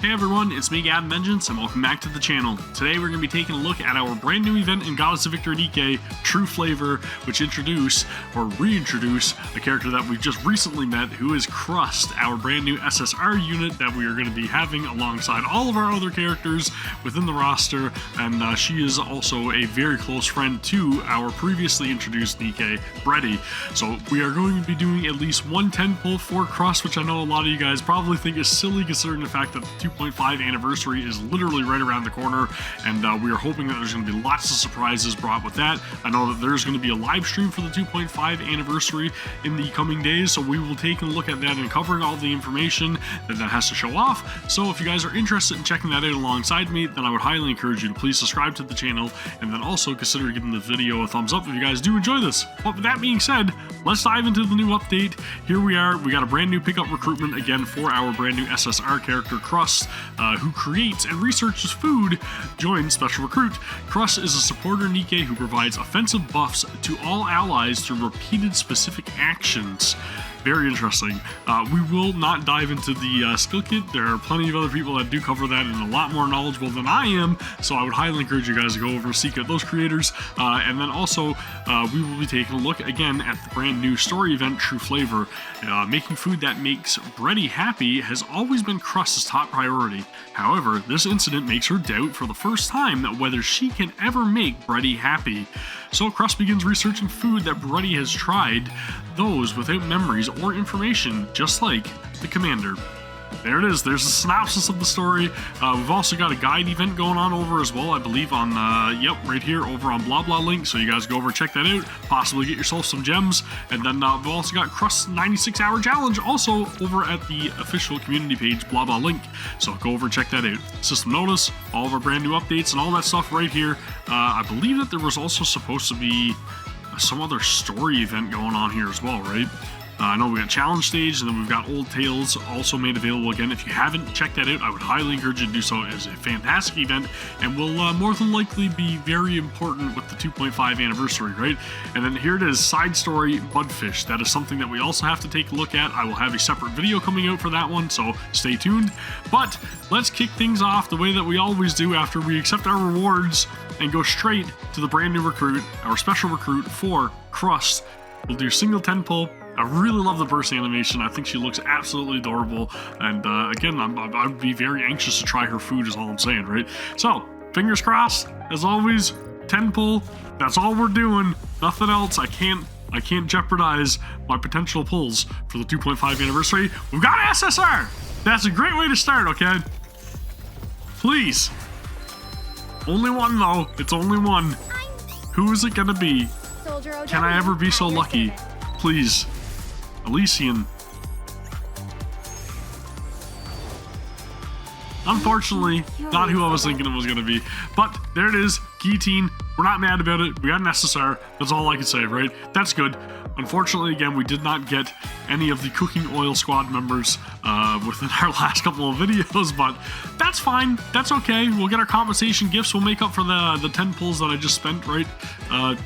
Hey everyone, it's me Gavin and welcome back to the channel. Today we're going to be taking a look at our brand new event in Goddess of Victory NIKKE, True Flavor, which introduce or reintroduce a character that we just recently met, who is Crust, our brand new SSR unit that we are going to be having alongside all of our other characters within the roster, and she is also a very close friend to our previously introduced NIKKE, Breddy. So we are going to be doing at least one 10 pull for Crust, which I know a lot of you guys probably think is silly considering the fact that the 2.5 anniversary is literally right around the corner, and we are hoping that there's going to be lots of surprises brought with that. I know that there's going to be a live stream for the 2.5 anniversary in the coming days, so we will take a look at that and covering all the information that has to show off. So if you guys are interested in checking that out alongside me, then I would highly encourage you to please subscribe to the channel, and then also consider giving the video a thumbs up if you guys do enjoy this. But with that being said, let's dive into the new update. Here we are. We got a brand new pickup recruitment again for our brand new SSR character Crust, who creates and researches food. Join Special Recruit. Crust is a supporter NIKKE who provides offensive buffs to all allies through repeated specific actions. Very interesting. We will not dive into the skill kit. There are plenty of other people that do cover that and a lot more knowledgeable than I am, so I would highly encourage you guys to go over and seek out those creators. And then also, we will be taking a look again at the brand new story event, True Flavor. Making food that makes Breddy happy has always been Crust's top priority. However, this incident makes her doubt for the first time that whether she can ever make Breddy happy. So Crust begins researching food that Breddy has tried, those without memories or information, just like the commander. There it is. There's a synopsis of the story. We've also got a guide event going on over as well, I believe on, right here over on Blah Blah Link. So you guys go over and check that out. Possibly get yourself some gems. And then we've also got Crust's 96-hour challenge also over at the official community page, Blah Blah Link. So go over and check that out. System notice, all of our brand new updates and all that stuff right here. I believe that there was also supposed to be some other story event going on here as well, right? I know we got Challenge Stage, and then we've got Old Tales also made available again. If you haven't checked that out, I would highly encourage you to do so. It is a fantastic event, and will more than likely be very important with the 2.5 anniversary, right? And then here it is, Side Story Budfish. That is something that we also have to take a look at. I will have a separate video coming out for that one, so stay tuned. But let's kick things off the way that we always do after we accept our rewards and go straight to the brand new recruit, our special recruit for Crust. We'll do single 10 pull. I really love the burst animation. I think she looks absolutely adorable. And again, I'd be very anxious to try her food is all I'm saying, right? So, fingers crossed, as always, 10 pull. That's all we're doing. Nothing else. I can't jeopardize my potential pulls for the 2.5 anniversary. We've got SSR! That's a great way to start, okay? Please. Only one, though. It's only one. Who is it gonna be? Can I ever be so lucky? Please. Elysian. Unfortunately, not who I was thinking it was going to be. But there it is, Guillotine. We're not mad about it. We got an SSR. That's all I can say, right? That's good. Unfortunately, again, we did not get any of the Cooking Oil Squad members within our last couple of videos, but that's fine. That's okay. We'll get our compensation gifts. We'll make up for the 10 pulls that I just spent, right?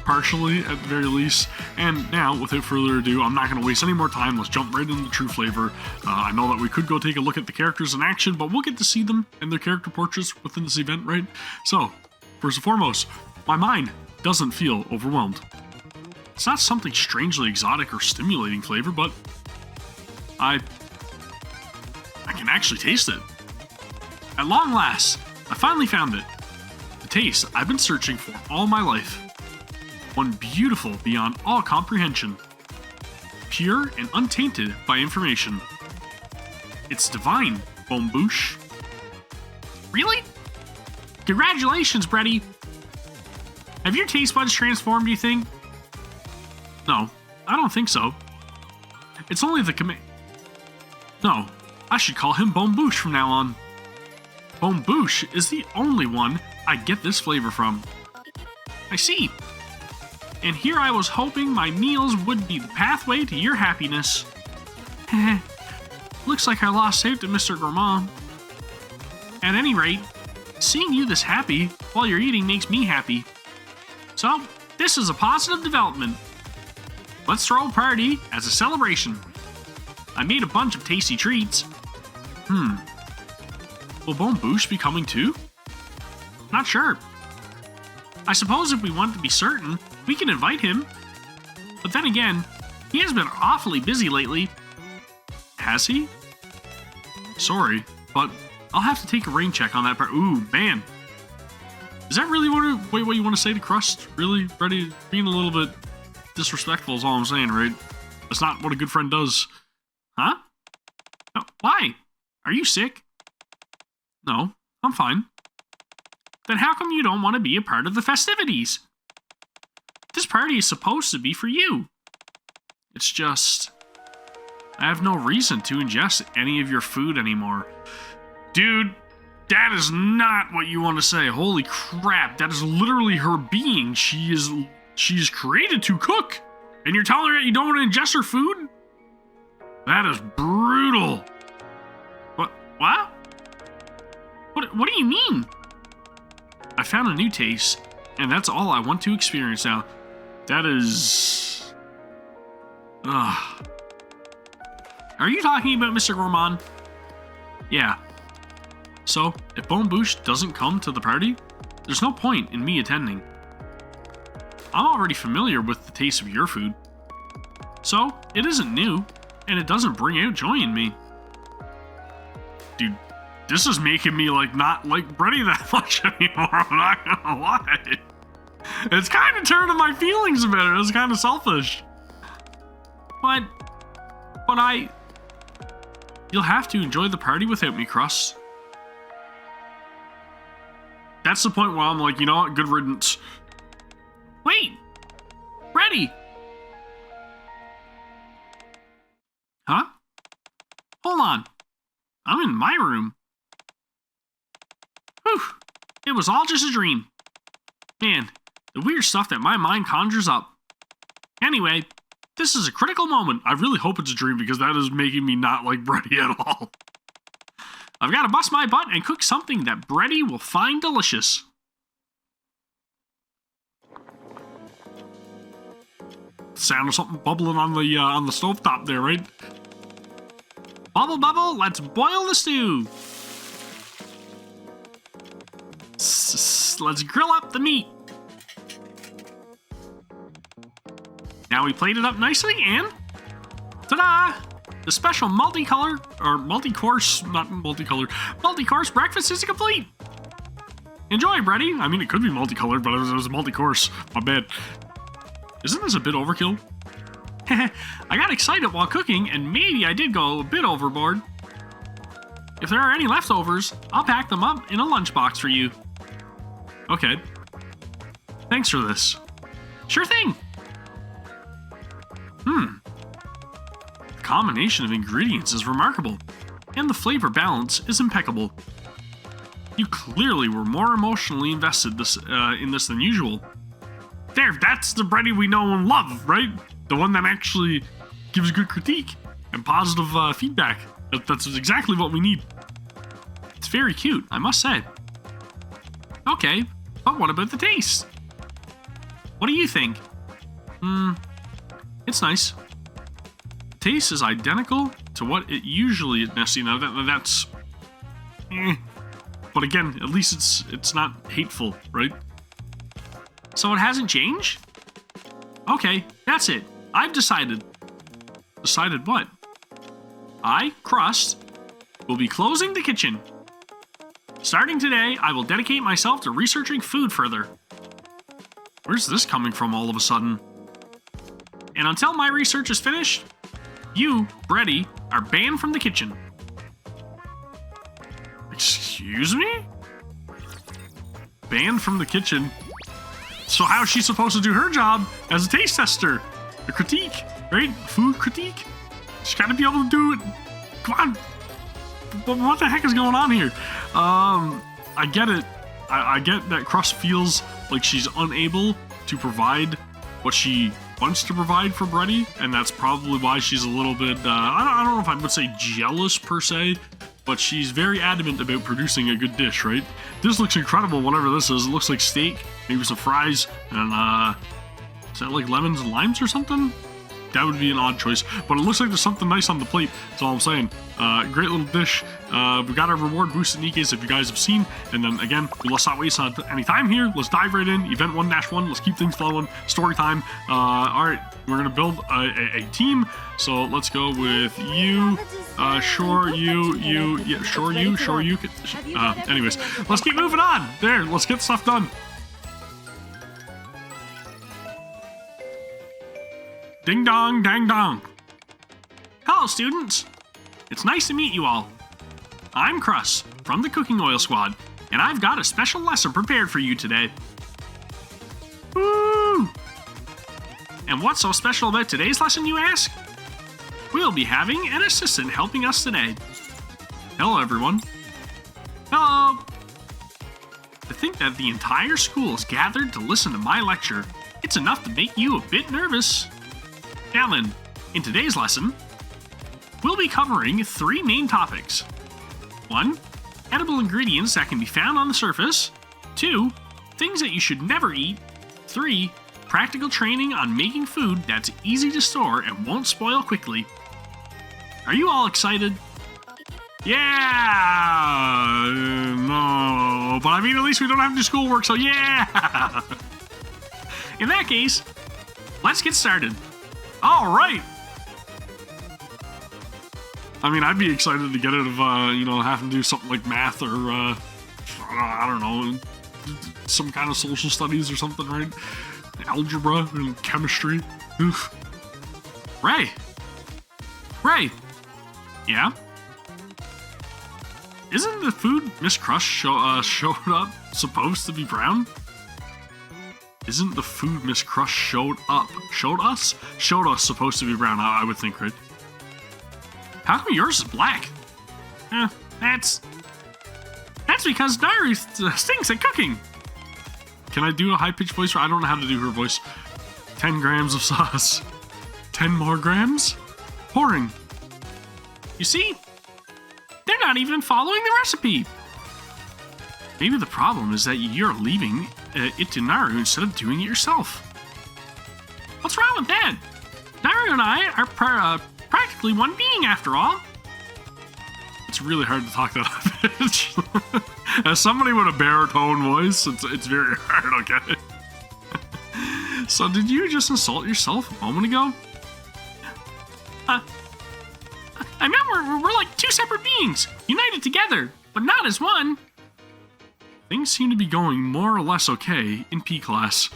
Partially, at the very least. And now, without further ado, I'm not going to waste any more time. Let's jump right into the True Flavor. I know that we could go take a look at the characters in action, but we'll get to see them and their character portraits within this event, right? So, first and foremost, my mind doesn't feel overwhelmed. It's not something strangely exotic or stimulating flavor, but I can actually taste it. At long last, I finally found it. The taste I've been searching for all my life. One beautiful beyond all comprehension. Pure and untainted by information. It's divine, Bombouche. Really? Congratulations, Breddy. Have your taste buds transformed, do you think? No, I don't think so. It's only the No, I should call him Bombouche from now on. Bombouche is the only one I get this flavor from. I see. And here I was hoping my meals would be the pathway to your happiness. Looks like I lost out to Mr. Gourmand. At any rate, seeing you this happy while you're eating makes me happy. So, this is a positive development. Let's throw a party as a celebration. I made a bunch of tasty treats. Will Bone Boosh be coming too? Not sure. I suppose if we want to be certain, we can invite him. But then again, he has been awfully busy lately. Has he? Sorry, but I'll have to take a rain check on that part. Ooh, man. Is that really what you want to say to Crust? Really? Brady being a little bit disrespectful is all I'm saying, right? That's not what a good friend does. Huh? No, why? Are you sick? No, I'm fine. Then how come you don't want to be a part of the festivities? This party is supposed to be for you. It's just, I have no reason to ingest any of your food anymore. Dude, that is not what you want to say. Holy crap, that is literally her being. She's created to cook. And you're telling her that you don't want to ingest her food? That is brutal. What? What do you mean? I found a new taste, and that's all I want to experience now. That is... Ugh. Are you talking about Mr. Gourmand? Yeah. So, if Bone Boosh doesn't come to the party, there's no point in me attending. I'm already familiar with the taste of your food. So, it isn't new, and it doesn't bring out joy in me. Dude, this is making me not like Brady that much anymore, I'm not gonna lie. It's kind of turning my feelings about it. It's kind of selfish. But you'll have to enjoy the party without me, Crust. That's the point where I'm like, you know what, good riddance. Wait! Brady! Huh? Hold on. I'm in my room. Whew. It was all just a dream. Man, the weird stuff that my mind conjures up. Anyway, this is a critical moment. I really hope it's a dream because that is making me not like Brady at all. I've got to bust my butt and cook something that Brady will find delicious. Sound of something bubbling on the stovetop there, right? Bubble, bubble, let's boil the stew. Let's grill up the meat. Now we plate it up nicely and ta-da! The special multicolor, or multi-course, not multicolor, multi-course breakfast is complete. Enjoy, Brady. I mean, it could be multicolored, but it was multi-course. My bad. Isn't this a bit overkill? I got excited while cooking, and maybe I did go a bit overboard. If there are any leftovers, I'll pack them up in a lunchbox for you. Okay. Thanks for this. Sure thing. The combination of ingredients is remarkable, and the flavor balance is impeccable. You clearly were more emotionally invested in this than usual. There, that's the Brady we know and love, right? The one that actually gives good critique and positive feedback. That's exactly what we need. It's very cute, I must say. Okay, but what about the taste? What do you think? It's nice. The taste is identical to what it usually is. You know, that's... But again, at least it's not hateful, right? So it hasn't changed? Okay, that's it. I've decided. Decided what? I, Crust, will be closing the kitchen. Starting today, I will dedicate myself to researching food further. Where's this coming from all of a sudden? And until my research is finished, you, Brady, are banned from the kitchen. Excuse me? Banned from the kitchen? So how is she supposed to do her job as a taste tester? A critique, right? Food critique? She's gotta be able to do it. Come on. What the heck is going on here? I get it. I get that Crust feels like she's unable to provide what she wants to provide for Brady, and that's probably why she's a little bit, I don't know if I would say jealous per se, but she's very adamant about producing a good dish, right? This looks incredible, whatever this is. It looks like steak, maybe some fries, and, is that like lemons and limes or something? that would be an odd choice. But it looks like there's something nice on the plate. That's all I'm saying. Great little dish. We got our reward boost at NIKKE's, if you guys have seen. And then again, let's not waste any time here. Let's dive right in. Event 1-1. Let's keep things flowing. Story time. All right, we're gonna build a team. So let's go with you. Sure, you. Yeah, sure, you. Anyways, let's keep moving on. There, let's get stuff done. Ding dong, dang dong. Hello, students. It's nice to meet you all. I'm Crust from the Cooking Oil Squad, and I've got a special lesson prepared for you today. Woo! And what's so special about today's lesson, you ask? We'll be having an assistant helping us today. Hello, everyone. Hello. To think that the entire school is gathered to listen to my lecture, it's enough to make you a bit nervous. Now then, in today's lesson, we'll be covering 3 main topics. 1. Edible ingredients that can be found on the surface. 2. Things that you should never eat. 3. Practical training on making food that's easy to store and won't spoil quickly. Are you all excited? Yeah! No, but I mean, at least we don't have to do schoolwork, so yeah! In that case, let's get started. All right. I mean, I'd be excited to get out of, having to do something like math or, I don't know, some kind of social studies or something, right? Algebra and chemistry. Oof. Ray. Yeah? Isn't the food Miss Crust showed up supposed to be brown? Isn't the food Miss Crust showed us supposed to be brown, I would think, right? How come yours is black? That's because Naru stinks at cooking. Can I do a high-pitched voice? I don't know how to do her voice. 10 grams of sauce. 10 more grams? Pouring. You see? They're not even following the recipe. Maybe the problem is that you're leaving it to Naru instead of doing it yourself. What's wrong with that? Naru and I are practically one being after all. It's really hard to talk that high pitch. As somebody with a baritone voice, it's very hard, okay? So did you just insult yourself a moment ago? I meant we're like 2 separate beings, united together, but not as one. Things seem to be going more or less okay in P class.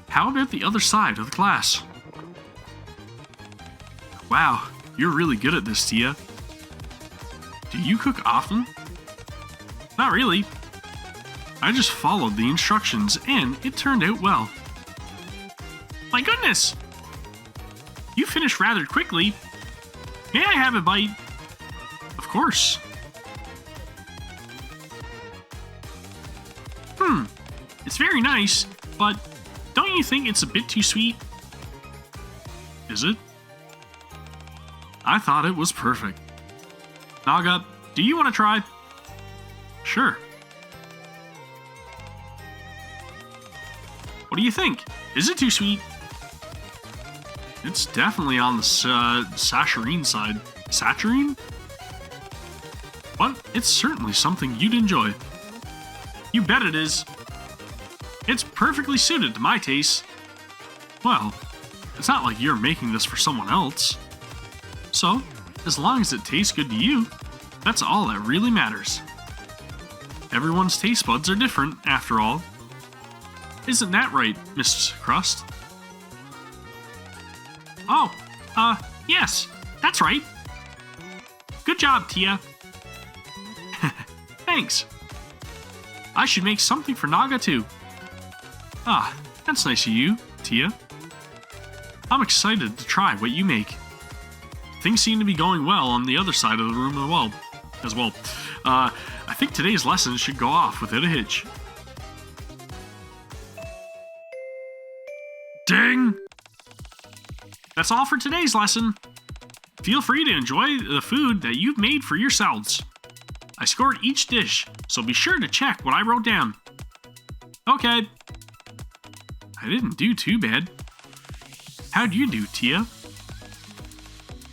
How about the other side of the class? Wow, you're really good at this, Tia. Do you cook often? Not really. I just followed the instructions and it turned out well. My goodness! You finished rather quickly. May I have a bite? Of course. It's very nice, but don't you think it's a bit too sweet? Is it? I thought it was perfect. Naga, do you want to try? Sure. What do you think? Is it too sweet? It's definitely on the saccharine side. Saccharine? But it's certainly something you'd enjoy. You bet it is. It's perfectly suited to my taste. Well, it's not like you're making this for someone else. So, as long as it tastes good to you, that's all that really matters. Everyone's taste buds are different, after all. Isn't that right, Miss Crust? Oh, yes, that's right. Good job, Tia. Thanks. I should make something for Naga, too. Ah, that's nice of you, Tia. I'm excited to try what you make. Things seem to be going well on the other side of the room as well. I think today's lesson should go off without a hitch. Ding! That's all for today's lesson. Feel free to enjoy the food that you've made for yourselves. I scored each dish, so be sure to check what I wrote down. Okay. I didn't do too bad. How'd you do, Tia?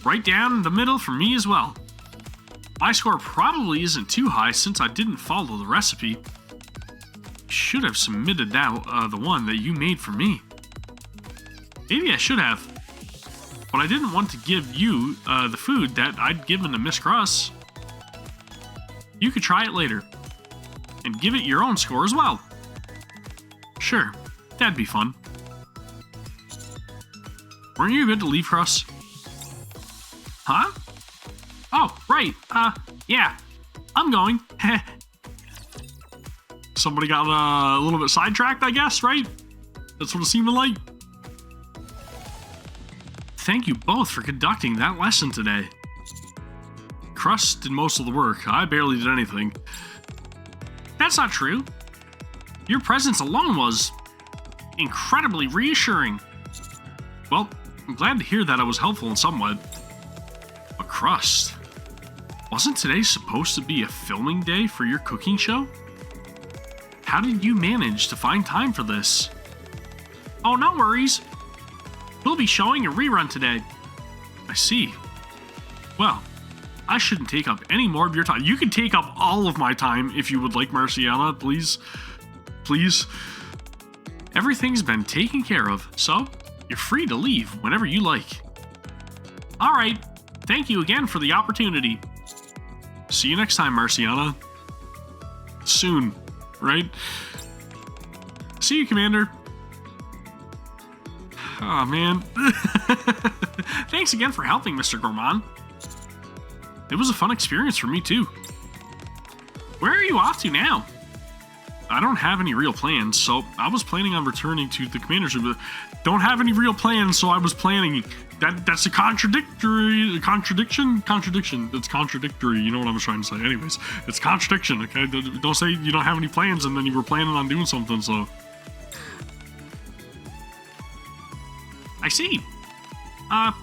Right down the middle for me as well. My score probably isn't too high since I didn't follow the recipe. Should have submitted that, the one that you made for me. Maybe I should have. But I didn't want to give you the food that I'd given to Miss Crust. You could try it later. And give it your own score as well. Sure, that'd be fun. Weren't you good to leave, Crust? Huh? Oh, right. Yeah. I'm going. Somebody got a little bit sidetracked, I guess, right? That's what it seemed like. Thank you both for conducting that lesson today. Crust did most of the work. I barely did anything. That's not true. Your presence alone was incredibly reassuring. Well, I'm glad to hear that I was helpful in some way. But Crust, wasn't today supposed to be a filming day for your cooking show? How did you manage to find time for this? Oh, no worries. We'll be showing a rerun today. I see. Well, I shouldn't take up any more of your time. You can take up all of my time if you would like, Marciana, please. Please. Everything's been taken care of, so you're free to leave whenever you like. Alright, thank you again for the opportunity. See you next time, Marciana. Soon, right? See you, Commander. Oh, man. Thanks again for helping, Mr. Gourmand. It was a fun experience for me, too. Where are you off to now? I don't have any real plans, so I was planning on returning to the commander's room. Don't have any real plans, so I was planning. That's a contradiction. It's contradictory. You know what I was trying to say. Anyways, it's contradiction, okay? Don't say you don't have any plans and then you were planning on doing something, so. I see. Are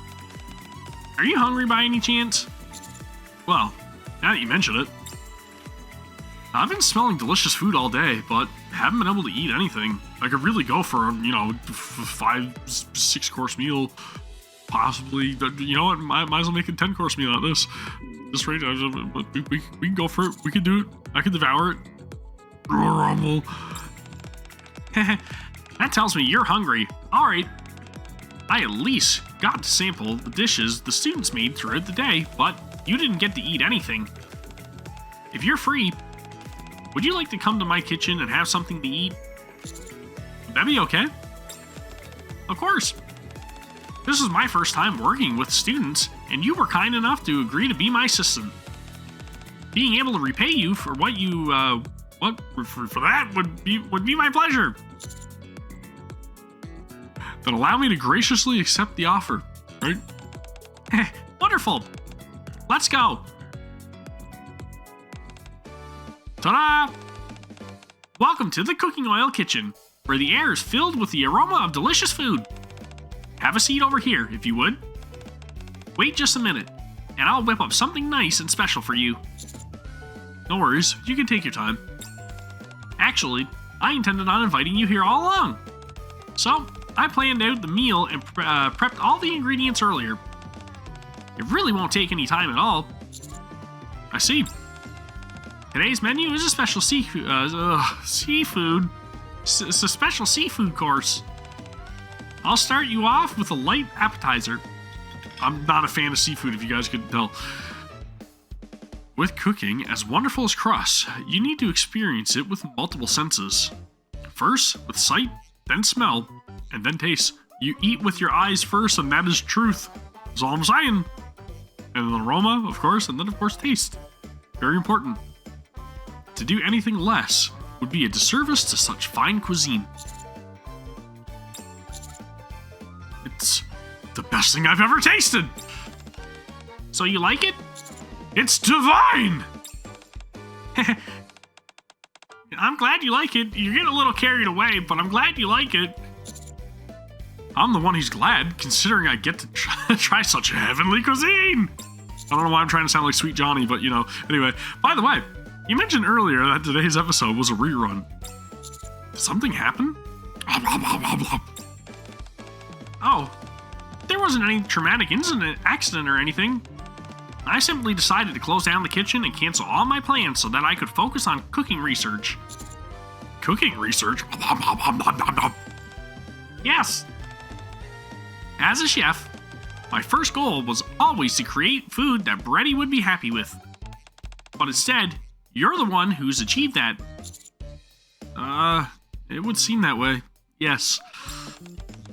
you hungry by any chance? Well, now that you mention it. I've been smelling delicious food all day, but haven't been able to eat anything. I could really go for, 5-6 course meal, possibly. You know what? Might as well make a 10-course meal out of this. Just right. We can go for it. We can do it. I can devour it. Rumble. That tells me you're hungry. All right. I at least got to sample the dishes the students made throughout the day, but you didn't get to eat anything. If you're free, would you like to come to my kitchen and have something to eat? Would that be okay? Of course. This is my first time working with students, and you were kind enough to agree to be my assistant. Being able to repay you for what you, for that would be my pleasure. Then allow me to graciously accept the offer, right? Wonderful. Let's go. Ta-da! Welcome to the cooking oil kitchen, where the air is filled with the aroma of delicious food. Have a seat over here, if you would. Wait just a minute, and I'll whip up something nice and special for you. No worries, you can take your time. Actually, I intended on inviting you here all along. So, I planned out the meal and prepped all the ingredients earlier. It really won't take any time at all. I see. Today's menu is a special seafood. It's a special seafood course. I'll start you off with a light appetizer. I'm not a fan of seafood, if you guys couldn't tell. With cooking as wonderful as Crust, you need to experience it with multiple senses. First, with sight, then smell, and then taste. You eat with your eyes first, and that is truth. That's all I'm saying. And then aroma, of course, and then, of course, taste. Very important. To do anything less would be a disservice to such fine cuisine. It's the best thing I've ever tasted! So you like it? It's divine! I'm glad you like it. You're getting a little carried away, but I'm glad you like it. I'm the one who's glad, considering I get to try such heavenly cuisine! I don't know why I'm trying to sound like Sweet Johnny, but Anyway, by the way, you mentioned earlier that today's episode was a rerun. Did something happen? Oh, There wasn't any traumatic accident or anything. I simply decided to close down the kitchen and cancel all my plans so that I could focus on cooking research. Cooking research? Yes. As a chef, my first goal was always to create food that Brady would be happy with. But instead, you're the one who's achieved that. It would seem that way. Yes.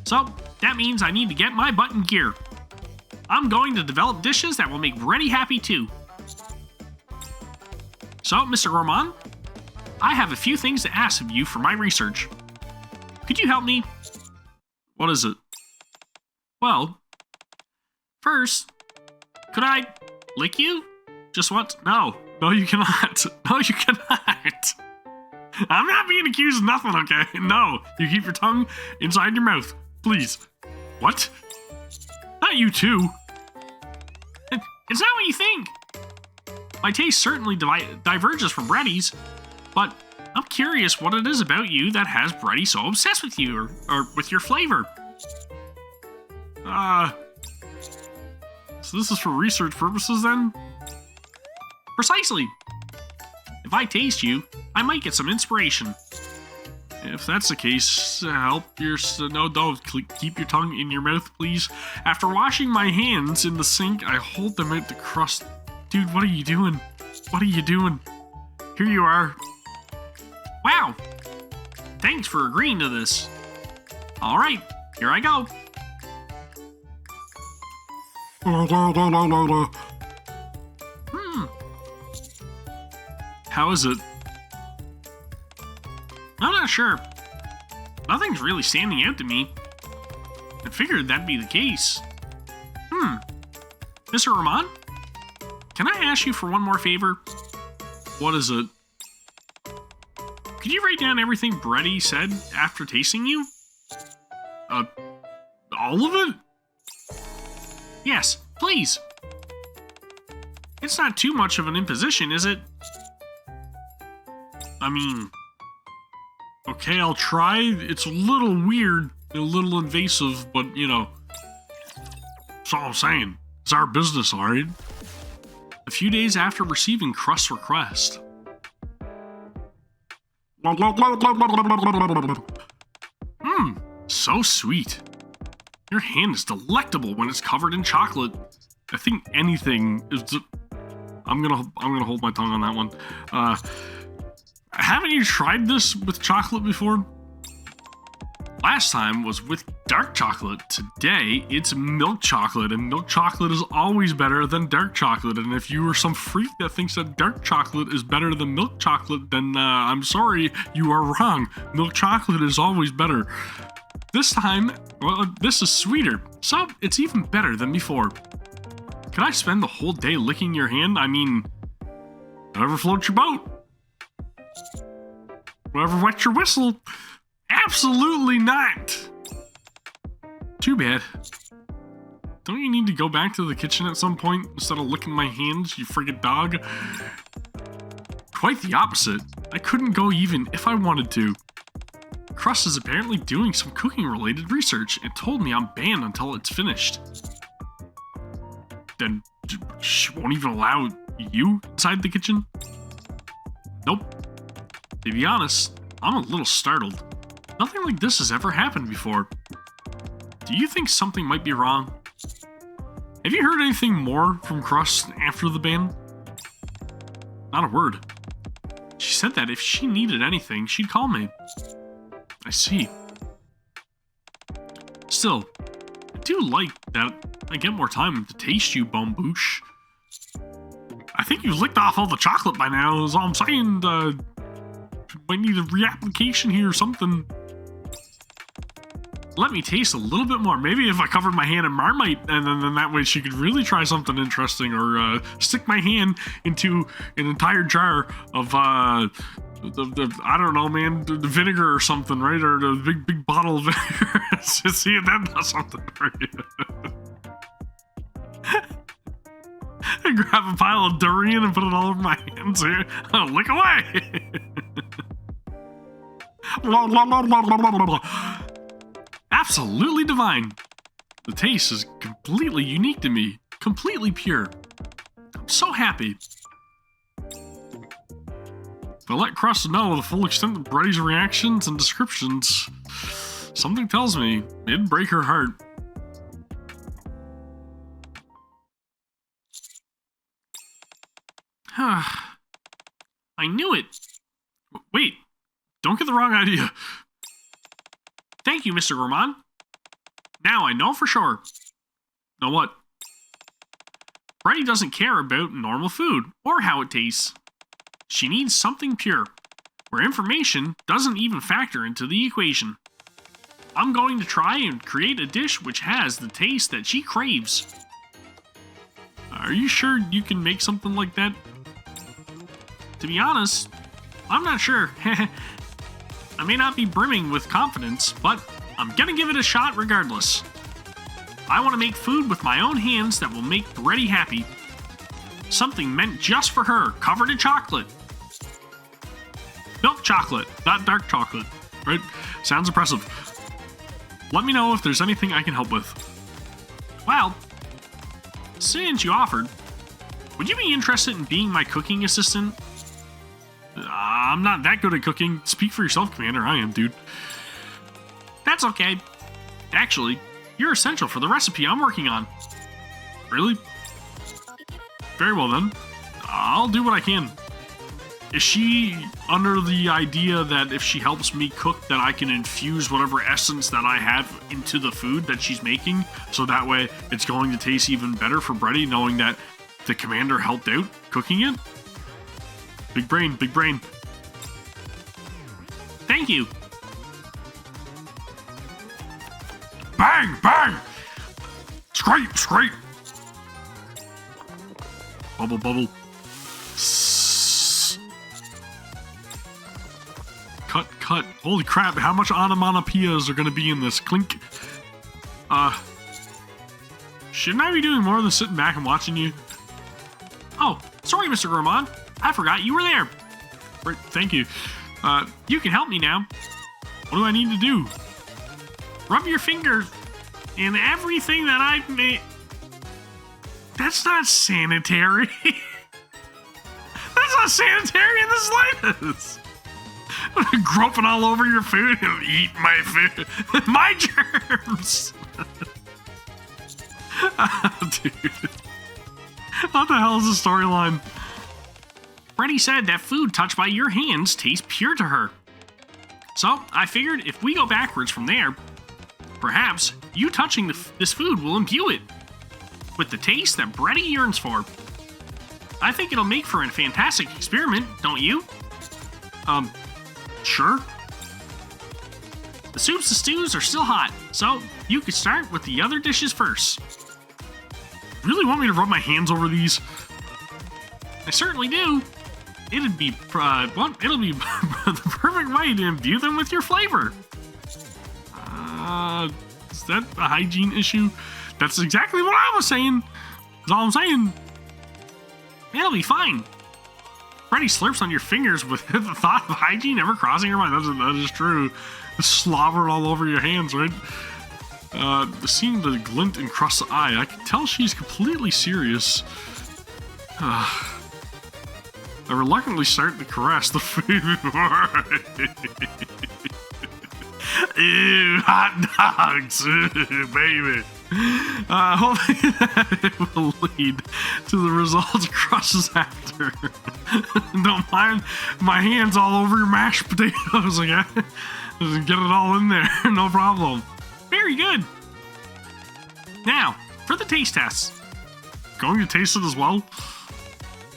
So, that means I need to get my butt in gear. I'm going to develop dishes that will make Brady happy too. So, Mr. Gourmand, I have a few things to ask of you for my research. Could you help me? What is it? Well, first, could I lick you? Just once? No, you cannot. No, you cannot. I'm not being accused of nothing, okay? No, you keep your tongue inside your mouth, please. What? Not you too. It's not what you think. My taste certainly diverges from Brady's, but I'm curious what it is about you that has Brady so obsessed with you, or with your flavor. So this is for research purposes then? Precisely. If I taste you, I might get some inspiration. If that's the case, don't keep your tongue in your mouth, please. After washing my hands in the sink, I hold them out to Crust. Dude, what are you doing? What are you doing? Here you are. Wow. Thanks for agreeing to this. All right, here I go. How is it? I'm not sure. Nothing's really standing out to me. I figured that'd be the case. Mr. Rahman? Can I ask you for one more favor? What is it? Could you write down everything Brady said after tasting you? All of it? Yes, please. It's not too much of an imposition, is it? I mean, okay, I'll try. It's a little weird, a little invasive, but, you know, that's all I'm saying. It's our business, alright? A few days after receiving Crust's request. So sweet. Your hand is delectable when it's covered in chocolate. I think anything is... I'm gonna hold my tongue on that one. Haven't you tried this with chocolate before? Last time was with dark chocolate. Today, it's milk chocolate, and milk chocolate is always better than dark chocolate. And if you are some freak that thinks that dark chocolate is better than milk chocolate, then I'm sorry, you are wrong. Milk chocolate is always better. This time, well, this is sweeter, so it's even better than before. Can I spend the whole day licking your hand? I mean, whatever floats your boat. Whatever wets your whistle. Absolutely not. Too bad. Don't you need to go back to the kitchen at some point instead of licking my hands, you friggin' dog? Quite the opposite. I couldn't go even if I wanted to. Crust is apparently doing some cooking-related research and told me I'm banned until it's finished. Then she won't even allow you inside the kitchen? Nope. To be honest, I'm a little startled. Nothing like this has ever happened before. Do you think something might be wrong? Have you heard anything more from Crust after the ban? Not a word. She said that if she needed anything, she'd call me. I see. Still, I do like that I get more time to taste you, Bombouche. I think you've licked off all the chocolate by now, is all I'm saying. Might need a reapplication here or something. Let me taste a little bit more. Maybe if I covered my hand in Marmite, and then that way she could really try something interesting, or stick my hand into an entire jar of I don't know, man, the vinegar or something, right? Or the big bottle of vinegar. See if that does something for you. I grab a pile of durian and put it all over my hands here. Oh, lick away. Absolutely divine. The taste is completely unique to me. Completely pure. I'm so happy. If I let Crust know the full extent of Bretty's reactions and descriptions, something tells me it'd break her heart. I knew it. Wait, don't get the wrong idea. Thank you, Mr. Gourmand. Now I know for sure. Know what? Bretty doesn't care about normal food or how it tastes. She needs something pure, where information doesn't even factor into the equation. I'm going to try and create a dish which has the taste that she craves. Are you sure you can make something like that? To be honest, I'm not sure. I may not be brimming with confidence, but I'm gonna give it a shot regardless. I want to make food with my own hands that will make Bretty happy. Something meant just for her, covered in chocolate. Milk chocolate, not dark chocolate, right? Sounds impressive. Let me know if there's anything I can help with. Well, since you offered, would you be interested in being my cooking assistant? I'm not that good at cooking. Speak for yourself, Commander. I am, dude. That's okay. Actually, you're essential for the recipe I'm working on. Really? Very well then. I'll do what I can. Is she under the idea that if she helps me cook that I can infuse whatever essence that I have into the food that she's making, so that way it's going to taste even better for Bretty knowing that the commander helped out cooking it? Big brain, big brain. Thank you. Bang, bang! Scrape, scrape! Bubble, bubble. Cut, cut. Holy crap, how much onomatopoeias are gonna be in this? Clink. Shouldn't I be doing more than sitting back and watching you? Oh, sorry, Mr. Gourmand. I forgot you were there. Right, thank you. You can help me now. What do I need to do? Rub your fingers in everything that I've made. That's not sanitary. That's not sanitary in the slightest. Groping all over your food and eat my food. My germs. Dude. What the hell is the storyline? Bretty said that food touched by your hands tastes pure to her. So I figured if we go backwards from there, perhaps you touching this food will imbue it with the taste that Bretty yearns for. I think it'll make for a fantastic experiment, don't you? Sure. The soups and stews are still hot, so you could start with the other dishes first. Really want me to rub my hands over these? I certainly do. It'll be the perfect way to imbue them with your flavor. Is that a hygiene issue? That's exactly what I was saying. That's all I'm saying. It'll be fine. Bretty slurps on your fingers with the thought of hygiene ever crossing your mind. That is true. Slobber all over your hands, right? Seeing the glint in Crust's eye, I can tell she's completely serious. I reluctantly start to caress the food. Ew, hot dogs, baby. Hopefully that will lead to the results Crust is after. Don't mind my hands all over your mashed potatoes. Like, just get it all in there, no problem. Very good. Now, for the taste tests. Going to taste it as well?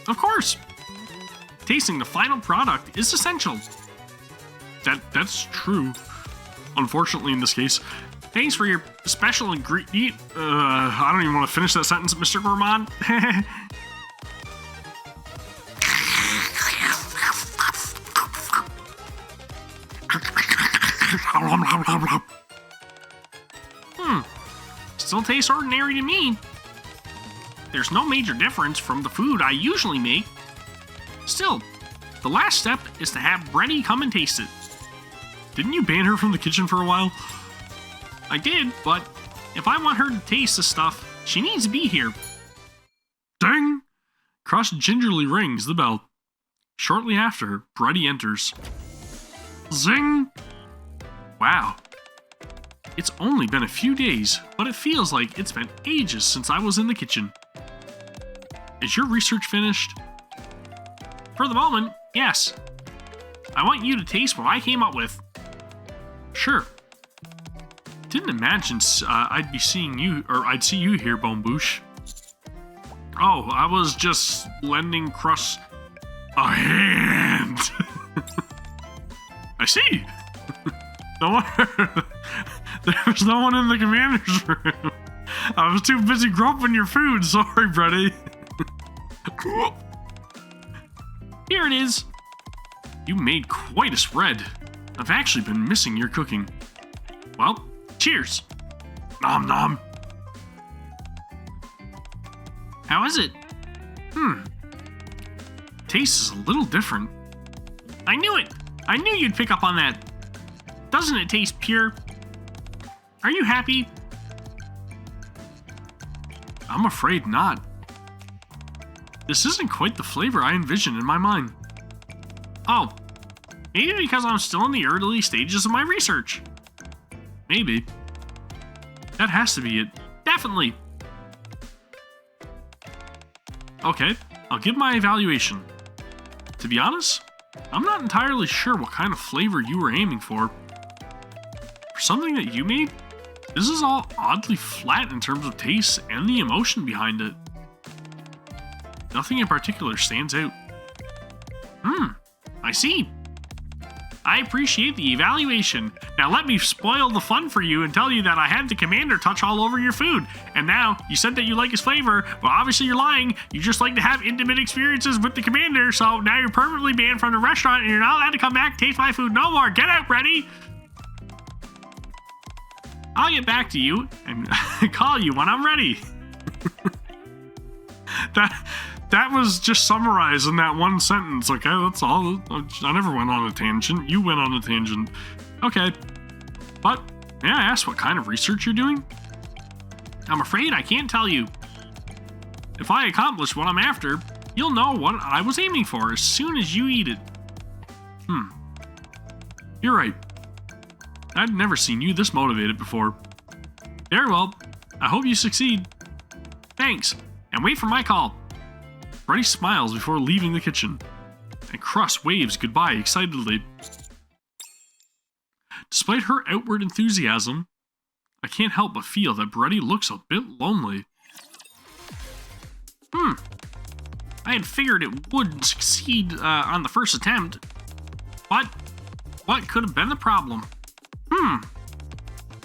Of course. Tasting the final product is essential. That's true. Unfortunately, in this case. Thanks for your special ingredient. I don't even want to finish that sentence, Mr. Gourmand. Still tastes ordinary to me. There's no major difference from the food I usually make. Still, the last step is to have Bretty come and taste it. Didn't you ban her from the kitchen for a while? I did, but If I want her to taste the stuff, she needs to be here. Ding! Crust gingerly rings the bell. Shortly after, Brady enters. Zing! Wow. It's only been a few days, but it feels like it's been ages since I was in the kitchen. Is your research finished? For the moment, yes. I want you to taste what I came up with. Sure. Didn't imagine I'd see you here, Bonebouche. Oh, I was just lending Crust a hand. I see. No one. There was no one in the commander's room. I was too busy grumping your food. Sorry, Brady. Here it is. You made quite a spread. I've actually been missing your cooking. Well, cheers. Nom nom. How is it? Taste is a little different. I knew it. I knew you'd pick up on that. Doesn't it taste pure? Are you happy? I'm afraid not. This isn't quite the flavor I envisioned in my mind. Oh, maybe because I'm still in the early stages of my research. Maybe. That has to be it. Definitely. Okay, I'll give my evaluation. To be honest, I'm not entirely sure what kind of flavor you were aiming for. For something that you made, this is all oddly flat in terms of taste and the emotion behind it. Nothing in particular stands out. I see. I appreciate the evaluation. Now let me spoil the fun for you and tell you that I had the commander touch all over your food. And now, you said that you like his flavor. Well, obviously you're lying. You just like to have intimate experiences with the commander, so now you're permanently banned from the restaurant and you're not allowed to come back and taste my food no more. Get out, Brady! I'll get back to you and call you when I'm ready. That was just summarized in that one sentence, okay? That's all. I never went on a tangent. You went on a tangent. Okay. But, may I ask what kind of research you're doing? I'm afraid I can't tell you. If I accomplish what I'm after, you'll know what I was aiming for as soon as you eat it. You're right. I'd never seen you this motivated before. Very well. I hope you succeed. Thanks, and wait for my call. Brady smiles before leaving the kitchen, and Crust waves goodbye excitedly. Despite her outward enthusiasm, I can't help but feel that Brady looks a bit lonely. I had figured it would succeed on the first attempt, but what could have been the problem?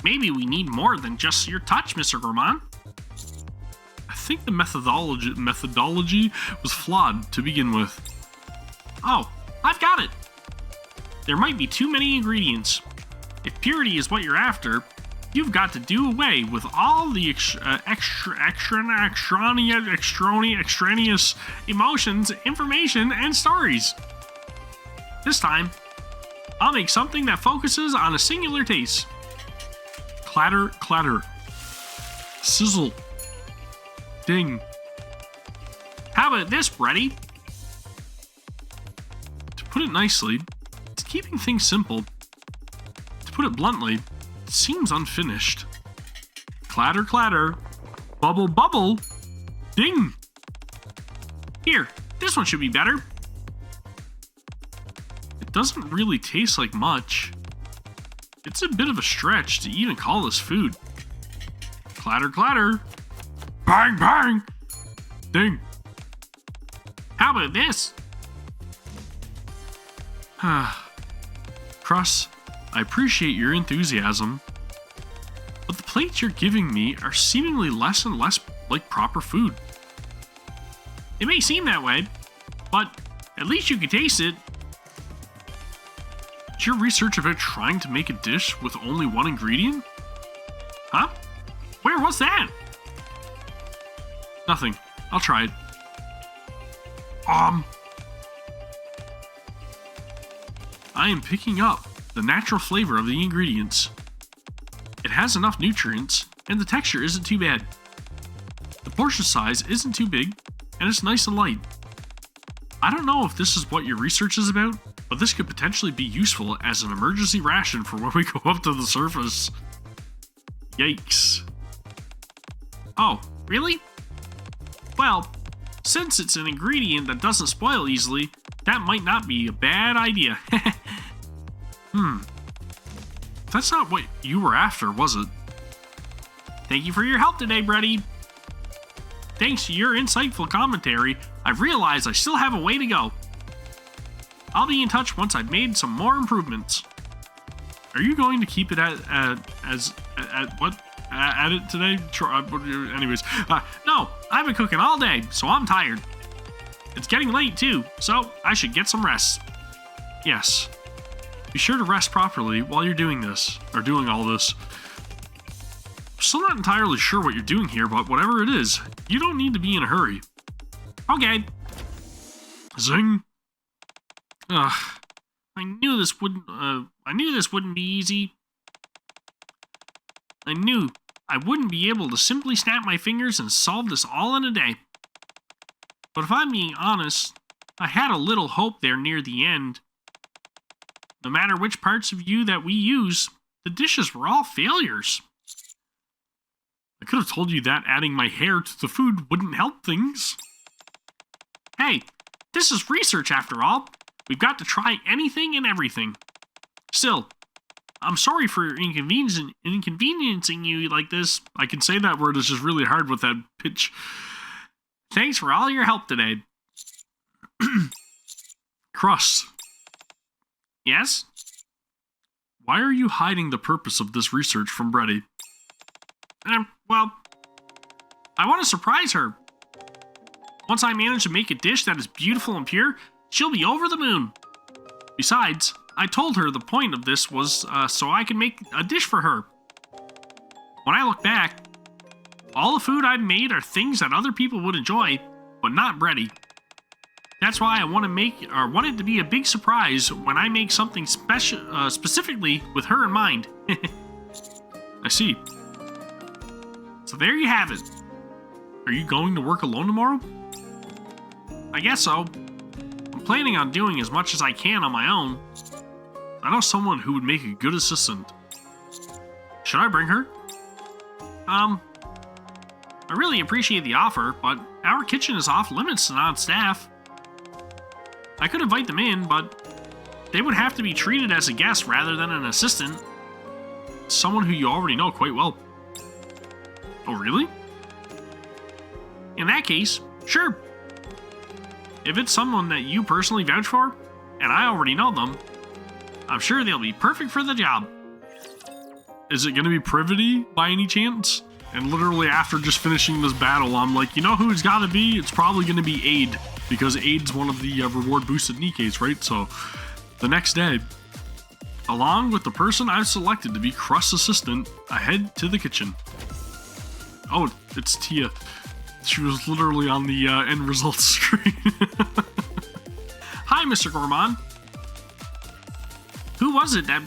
Maybe we need more than just your touch, Mr. Gourmand. I think the methodology was flawed to begin with. Oh, I've got it! There might be too many ingredients. If purity is what you're after, you've got to do away with all the extraneous emotions, information, and stories. This time, I'll make something that focuses on a singular taste. Clatter, clatter. Sizzle. Ding. How about this, Brady? To put it nicely, it's keeping things simple. To put it bluntly, it seems unfinished. Clatter, clatter. Bubble, bubble. Ding. Here, this one should be better. It doesn't really taste like much. It's a bit of a stretch to even call this food. Clatter, clatter. Bang, bang. Ding. How about this? Crust, I appreciate your enthusiasm, but the plates you're giving me are seemingly less and less like proper food. It may seem that way, but at least you can taste it. Is your research about trying to make a dish with only one ingredient? Huh? Where was that? Nothing. I'll try it. I am picking up the natural flavor of the ingredients. It has enough nutrients and the texture isn't too bad. The portion size isn't too big, and it's nice and light. I don't know if this is what your research is about, but this could potentially be useful as an emergency ration for when we go up to the surface. Yikes. Oh, really? Well, since it's an ingredient that doesn't spoil easily, that might not be a bad idea. That's not what you were after, was it? Thank you for your help today, Brady. Thanks to your insightful commentary, I've realized I still have a way to go. I'll be in touch once I've made some more improvements. Are you going to keep it at it today? Anyways, no, I've been cooking all day, so I'm tired. It's getting late too, so I should get some rest. Yes. Be sure to rest properly while you're doing this, or doing all this. I'm still not entirely sure what you're doing here, but whatever it is, you don't need to be in a hurry. Okay. Zing. Ugh. I knew this wouldn't be easy. I knew I wouldn't be able to simply snap my fingers and solve this all in a day. But if I'm being honest, I had a little hope there near the end. No matter which parts of you that we use, the dishes were all failures. I could have told you that adding my hair to the food wouldn't help things. Hey, this is research after all. We've got to try anything and everything. Still, I'm sorry for inconveniencing you like this. I can say that word, it's just really hard with that pitch. Thanks for all your help today. Crust. Yes? Why are you hiding the purpose of this research from Brady? Well, I want to surprise her. Once I manage to make a dish that is beautiful and pure, she'll be over the moon. Besides, I told her the point of this was so I can make a dish for her. When I look back, all the food I've made are things that other people would enjoy, but not Brady. That's why I want it to be a big surprise when I make something special, specifically with her in mind. I see. So there you have it. Are you going to work alone tomorrow? I guess so. I'm planning on doing as much as I can on my own. I know someone who would make a good assistant. Should I bring her? I really appreciate the offer, but our kitchen is off limits to non-staff. I could invite them in, but they would have to be treated as a guest rather than an assistant. Someone who you already know quite well. Oh, really? In that case, sure. If it's someone that you personally vouch for, and I already know them, I'm sure they'll be perfect for the job. Is it going to be Privity by any chance? And literally after just finishing this battle, I'm like, you know who it's got to be? It's probably going to be Aid, because Aid's one of the reward boosted Nikkes, right? So the next day, along with the person I've selected to be Crust's assistant, I head to the kitchen. Oh, it's Tia. She was literally on the end results screen. Hi, Mr. Gourmand. Who was it that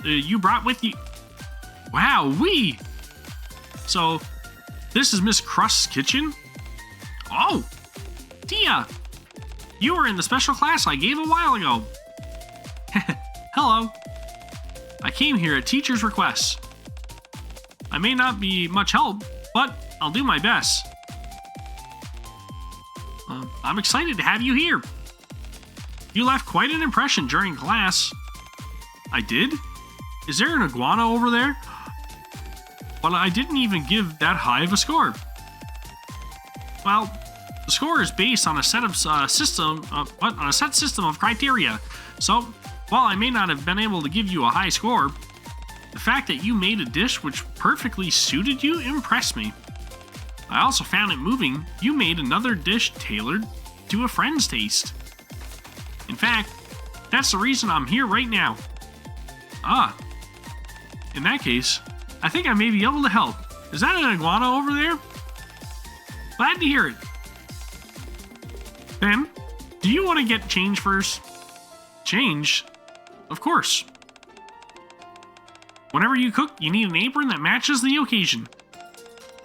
you brought with you? Wow, So, this is Miss Crust's kitchen? Oh, Tia, you were in the special class I gave a while ago. Hello. I came here at teacher's request. I may not be much help, but I'll do my best. I'm excited to have you here. You left quite an impression during class. I did? Is there an iguana over there? But I didn't even give that high of a score. Well, the score is based on a set system of criteria. So, while I may not have been able to give you a high score, the fact that you made a dish which perfectly suited you impressed me. I also found it moving you made another dish tailored to a friend's taste. In fact, that's the reason I'm here right now. In that case, I think I may be able to help. Is that an iguana over there? Glad to hear it. Ben, do you want to get change first? Change? Of course. Whenever you cook, you need an apron that matches the occasion.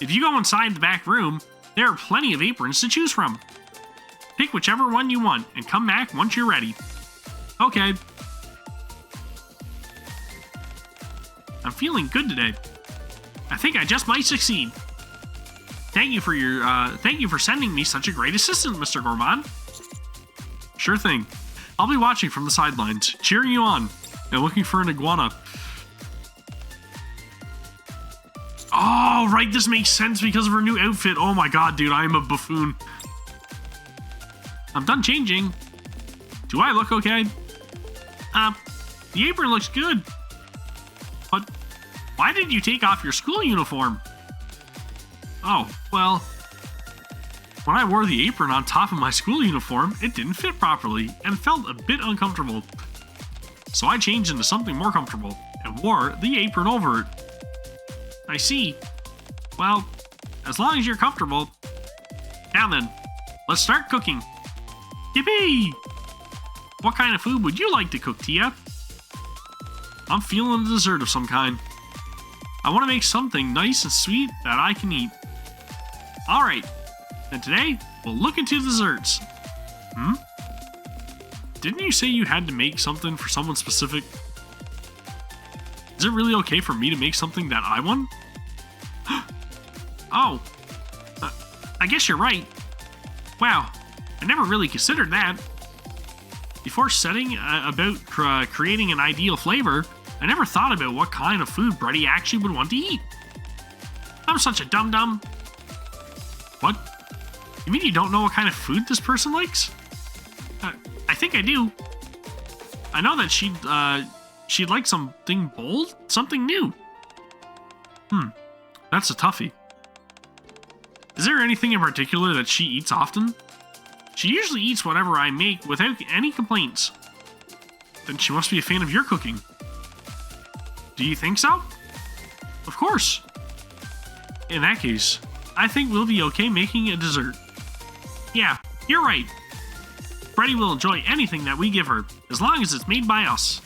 If you go inside the back room, there are plenty of aprons to choose from. Pick whichever one you want and come back once you're ready. Okay. I'm feeling good today. I think I just might succeed. Thank you for sending me such a great assistant, Mr. Gourmand. Sure thing. I'll be watching from the sidelines, cheering you on, and looking for an iguana. Oh, right, this makes sense because of her new outfit. Oh my god, dude, I am a buffoon. I'm done changing. Do I look okay? The apron looks good. But why did you take off your school uniform? Oh, well, when I wore the apron on top of my school uniform, it didn't fit properly and felt a bit uncomfortable. So I changed into something more comfortable and wore the apron over it. I see. Well, as long as you're comfortable. Now then, let's start cooking. Yippee! What kind of food would you like to cook, Tia? I'm feeling a dessert of some kind. I want to make something nice and sweet that I can eat. Alright, then today we'll look into desserts. Didn't you say you had to make something for someone specific? Is it really okay for me to make something that I want? Oh, I guess you're right. Wow, I never really considered that. Before setting about creating an ideal flavor, I never thought about what kind of food Brady actually would want to eat. I'm such a dum-dum. What? You mean you don't know what kind of food this person likes? I think I do. I know that she'd like something bold, something new. That's a toughie. Is there anything in particular that she eats often? She usually eats whatever I make without any complaints. Then she must be a fan of your cooking. Do you think so? Of course. In that case, I think we'll be okay making a dessert. Yeah, you're right. Brady will enjoy anything that we give her, as long as it's made by us.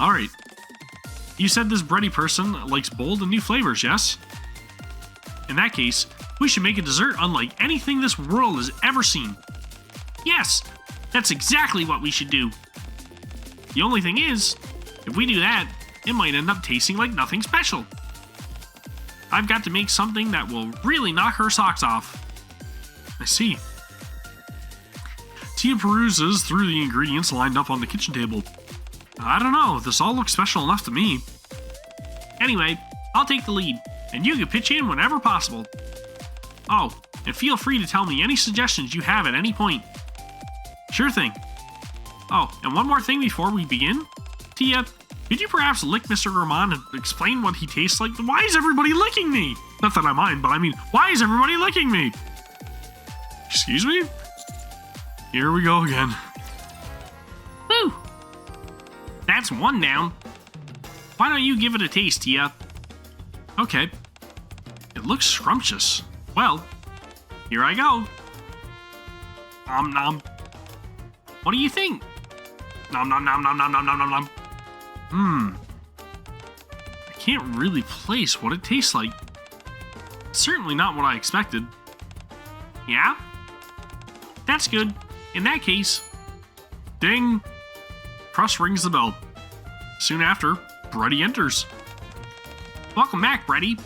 Alright. You said this Brady person likes bold and new flavors, yes? In that case, we should make a dessert unlike anything this world has ever seen. Yes, that's exactly what we should do. The only thing is, if we do that, it might end up tasting like nothing special. I've got to make something that will really knock her socks off. I see. Tia peruses through the ingredients lined up on the kitchen table. I don't know, this all looks special enough to me. Anyway, I'll take the lead, and you can pitch in whenever possible. Oh, and feel free to tell me any suggestions you have at any point. Sure thing. Oh, and one more thing before we begin. Tia, could you perhaps lick Mr. Gourmand and explain what he tastes like? Why is everybody licking me? Not that I mind, but I mean, why is everybody licking me? Excuse me? Here we go again. Woo! That's one down. Why don't you give it a taste, Tia? Okay. It looks scrumptious. Well, here I go. Nom nom. What do you think? Nom nom nom nom nom nom nom nom. I can't really place what it tastes like. Certainly not what I expected. Yeah? That's good. In that case, ding! Crust rings the bell. Soon after, Brady enters. Welcome back, Brady.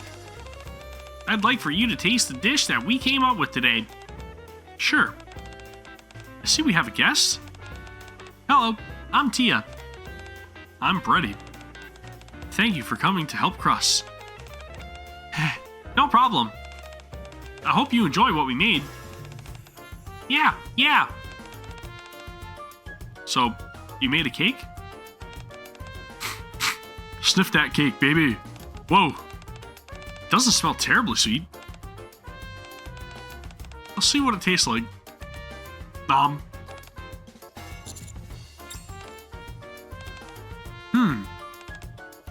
I'd like for you to taste the dish that we came up with today. Sure. I see we have a guest. Hello, I'm Tia. I'm Brady. Thank you for coming to help Crust. No problem. I hope you enjoy what we made. Yeah. So, you made a cake? Sniff that cake, baby. Whoa. Doesn't smell terribly sweet. Let's see what it tastes like. Nom.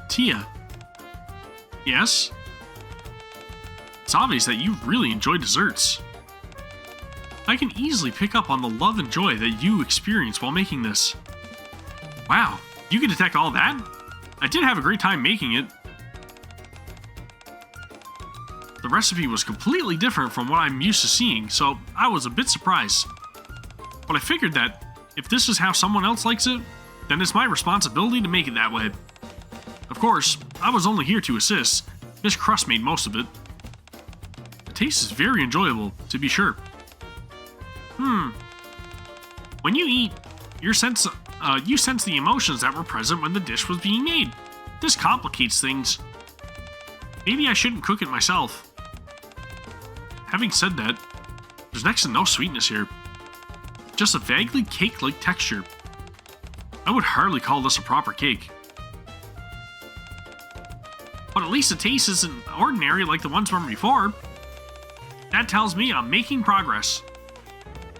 Tia. Yes? It's obvious that you really enjoy desserts. I can easily pick up on the love and joy that you experience while making this. Wow, you can detect all that? I did have a great time making it. The The recipe was completely different from what I'm used to seeing, so I was a bit surprised. But I figured that if this is how someone else likes it, then it's my responsibility to make it that way. Of course, I was only here to assist. Miss Crust made most of it. The taste is very enjoyable, to be sure. When you eat, you sense the emotions that were present when the dish was being made. This complicates things. Maybe I shouldn't cook it myself. Having said that, there's next to no sweetness here. Just a vaguely cake-like texture. I would hardly call this a proper cake. But at least the taste isn't ordinary like the ones from before. That tells me I'm making progress.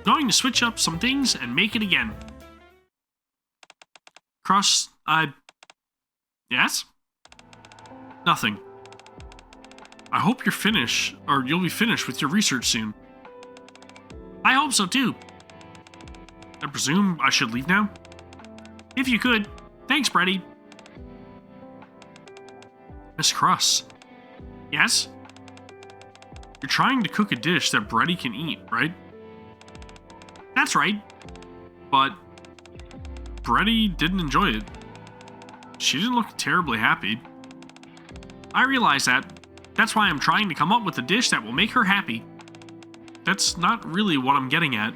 Going to switch up some things and make it again. Crust, Yes? Nothing. I hope you'll be finished with your research soon. I hope so too. I presume I should leave now? If you could. Thanks, Brady. Miss Crust. Yes? You're trying to cook a dish that Brady can eat, right? That's right. But Brady didn't enjoy it. She didn't look terribly happy. I realize that. That's why I'm trying to come up with a dish that will make her happy. That's not really what I'm getting at.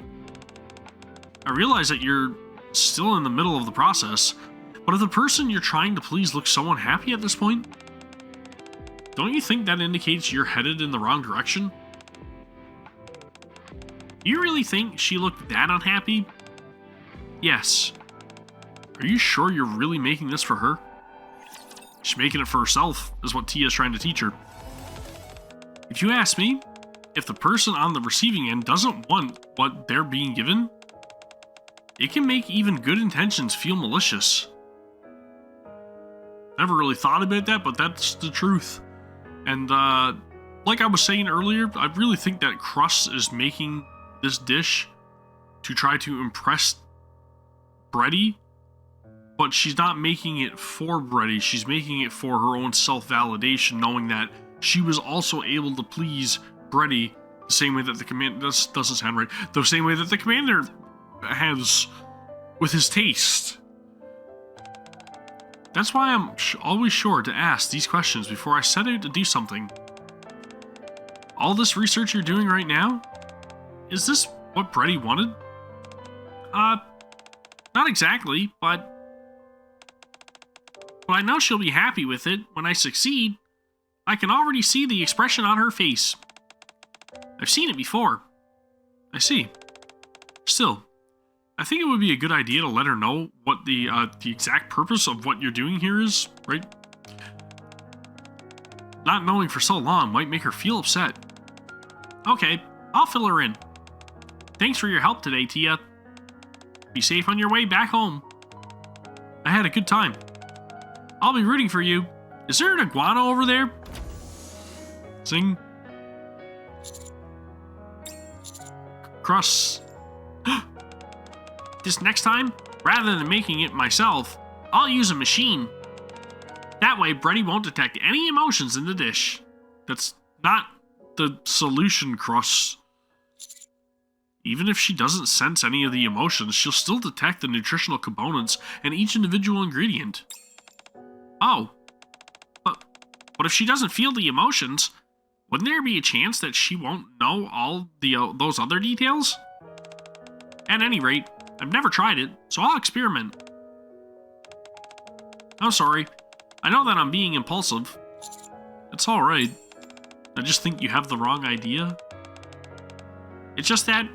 I realize that you're still in the middle of the process, but if the person you're trying to please looks so unhappy at this point, don't you think that indicates you're headed in the wrong direction? Do you really think she looked that unhappy? Yes. Are you sure you're really making this for her? She's making it for herself, is what Tia's trying to teach her. If you ask me, if the person on the receiving end doesn't want what they're being given, it can make even good intentions feel malicious. Never really thought about that, but that's the truth. And like I was saying earlier, I really think that Crust is making this dish to try to impress Brady, but she's not making it for Brady. She's making it for her own self-validation, knowing that she was also able to please Brady the same way that the commander doesn't sound right. The same way that the commander has with his taste. That's why I'm always sure to ask these questions before I set out to do something. All this research you're doing right now, is this what Brady wanted? Not exactly, but I know she'll be happy with it when I succeed. I can already see the expression on her face. I've seen it before. I see. Still, I think it would be a good idea to let her know what the exact purpose of what you're doing here is, right? Not knowing for so long might make her feel upset. Okay, I'll fill her in. Thanks for your help today, Tia. Be safe on your way back home. I had a good time. I'll be rooting for you. Is there an iguana over there? Sing. Crust. This next time, rather than making it myself, I'll use a machine. That way, Brady won't detect any emotions in the dish. That's not the solution, Crust. Even if she doesn't sense any of the emotions, she'll still detect the nutritional components and each individual ingredient. Oh. But if she doesn't feel the emotions, wouldn't there be a chance that she won't know all those other details? At any rate, I've never tried it, so I'll experiment. I'm sorry. I know that I'm being impulsive. It's alright. I just think you have the wrong idea. It's just that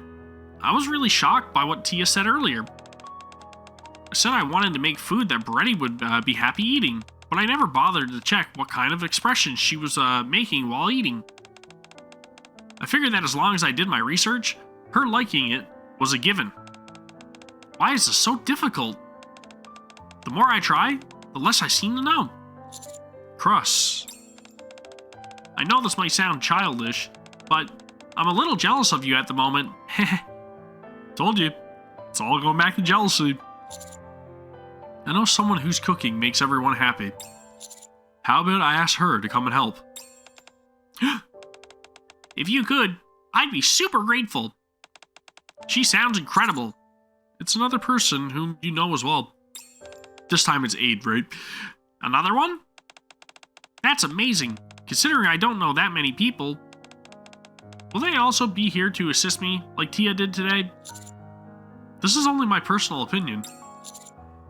I was really shocked by what Tia said earlier. I said I wanted to make food that Brady would be happy eating, but I never bothered to check what kind of expression she was making while eating. I figured that as long as I did my research, her liking it was a given. Why is this so difficult? The more I try, the less I seem to know. Crust. I know this might sound childish, but I'm a little jealous of you at the moment. Told you. It's all going back to jealousy. I know someone whose cooking makes everyone happy. How about I ask her to come and help? If you could, I'd be super grateful. She sounds incredible. It's another person whom you know as well. This time it's Aid, right? Another one? That's amazing, considering I don't know that many people. Will they also be here to assist me, like Tia did today? This is only my personal opinion,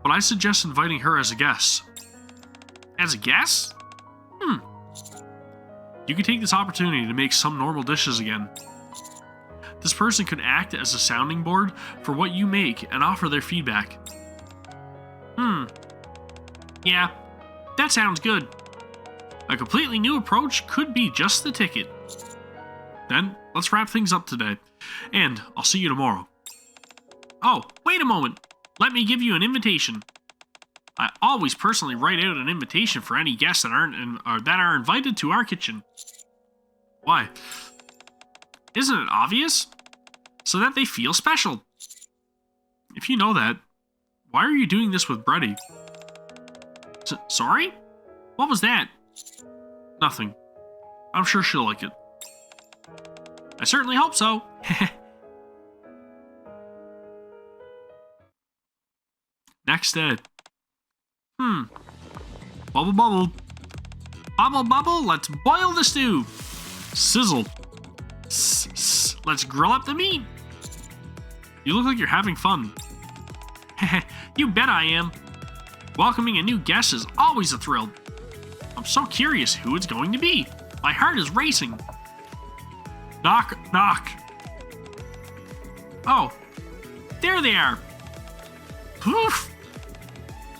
but I suggest inviting her as a guest. As a guest? You could take this opportunity to make some normal dishes again. This person could act as a sounding board for what you make and offer their feedback. Yeah, that sounds good. A completely new approach could be just the ticket. Then, let's wrap things up today, and I'll see you tomorrow. Oh, wait a moment. Let me give you an invitation. I always personally write out an invitation for any guests that are invited to our kitchen. Why? Isn't it obvious? So that they feel special. If you know that, why are you doing this with Bretty? Sorry? What was that? Nothing. I'm sure she'll like it. I certainly hope so. Next day. Bubble, bubble. Bubble, bubble, let's boil the stew. Sizzle. Let's grill up the meat. You look like you're having fun. You bet I am. Welcoming a new guest is always a thrill. I'm so curious who it's going to be. My heart is racing. Knock, knock. Oh, there they are. Poof.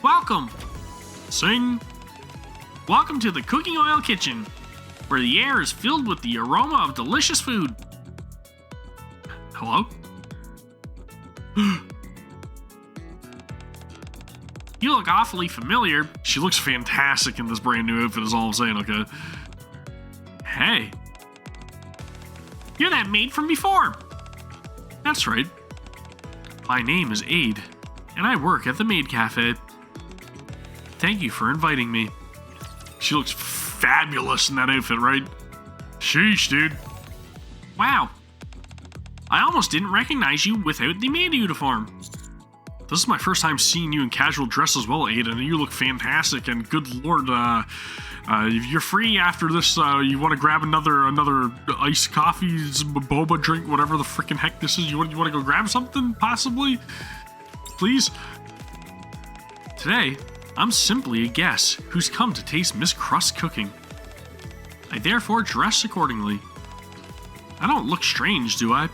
Welcome. Sing. Welcome to the Cooking Oil Kitchen, where the air is filled with the aroma of delicious food. Hello? You look awfully familiar. She looks fantastic in this brand new outfit is all I'm saying, okay? Hey. You're that maid from before. That's right. My name is Aid, and I work at the Maid Cafe. Thank you for inviting me. She looks fabulous in that outfit, right? Sheesh, dude. Wow. I almost didn't recognize you without the maid uniform. This is my first time seeing you in casual dress as well, Aid, and you look fantastic, and good lord, if you're free after this, you want to grab another iced coffee, boba drink, whatever the freaking heck this is, you want to go grab something, possibly? Please? Today, I'm simply a guest who's come to taste Miss Crust's cooking. I therefore dress accordingly. I don't look strange, do I?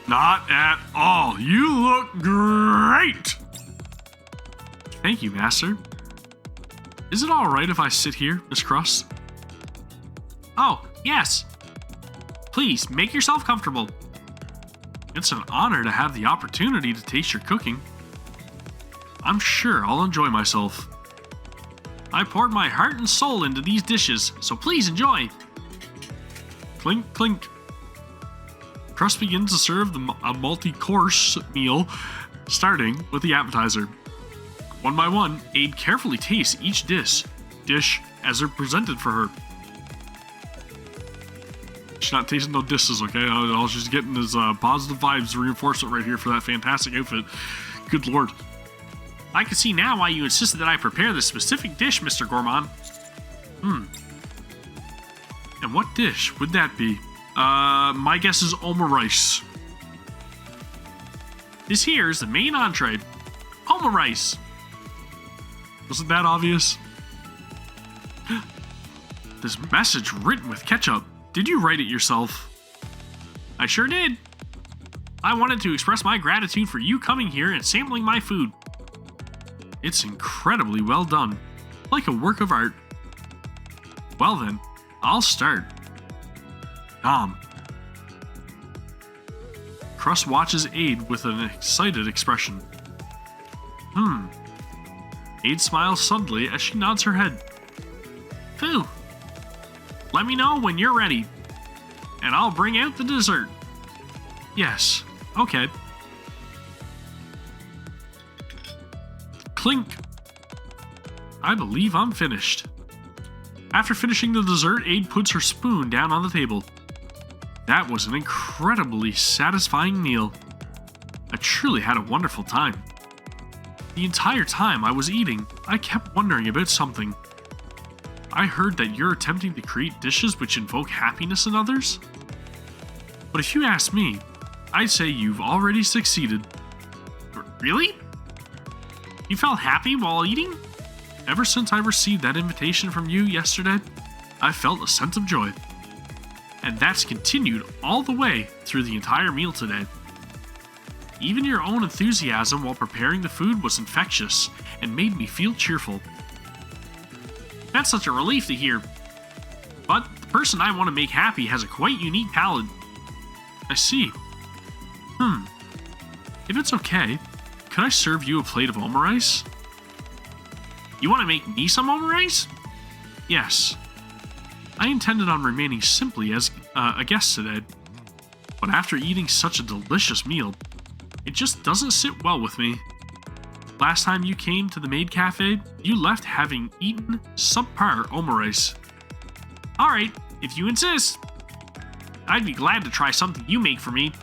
Not at all. You look great! Thank you, Master. Is it alright if I sit here, Miss Crust? Oh, yes. Please, make yourself comfortable. It's an honor to have the opportunity to taste your cooking. I'm sure I'll enjoy myself. I poured my heart and soul into these dishes, so please enjoy. Clink, clink. Crust begins to serve a multi-course meal, starting with the appetizer. One by one, Aid carefully tastes each dish as they're presented for her. She's not tasting no dishes, okay? All she's getting is positive vibes reinforcement right here for that fantastic outfit. Good lord. I can see now why you insisted that I prepare this specific dish, Mr. Gourmand. And what dish would that be? My guess is Oma rice. This here is the main entree. Oma rice. Wasn't that obvious? This message written with ketchup. Did you write it yourself? I sure did. I wanted to express my gratitude for you coming here and sampling my food. It's incredibly well done, like a work of art. Well then, I'll start. Crust watches Aid with an excited expression. Aid smiles subtly as she nods her head. Phew. Let me know when you're ready, and I'll bring out the dessert. Yes, okay. Clink. I believe I'm finished. After finishing the dessert, Aid puts her spoon down on the table. That was an incredibly satisfying meal. I truly had a wonderful time. The entire time I was eating, I kept wondering about something. I heard that you're attempting to create dishes which invoke happiness in others. But if you ask me, I'd say you've already succeeded. Really? You felt happy while eating? Ever since I received that invitation from you yesterday, I felt a sense of joy. And that's continued all the way through the entire meal today. Even your own enthusiasm while preparing the food was infectious and made me feel cheerful. That's such a relief to hear. But the person I want to make happy has a quite unique palate. I see. If it's okay, could I serve you a plate of omurice? You want to make me some omurice? Yes. I intended on remaining simply as a guest today. But after eating such a delicious meal, it just doesn't sit well with me. Last time you came to the maid cafe, you left having eaten subpar omurice. Alright, if you insist. I'd be glad to try something you make for me.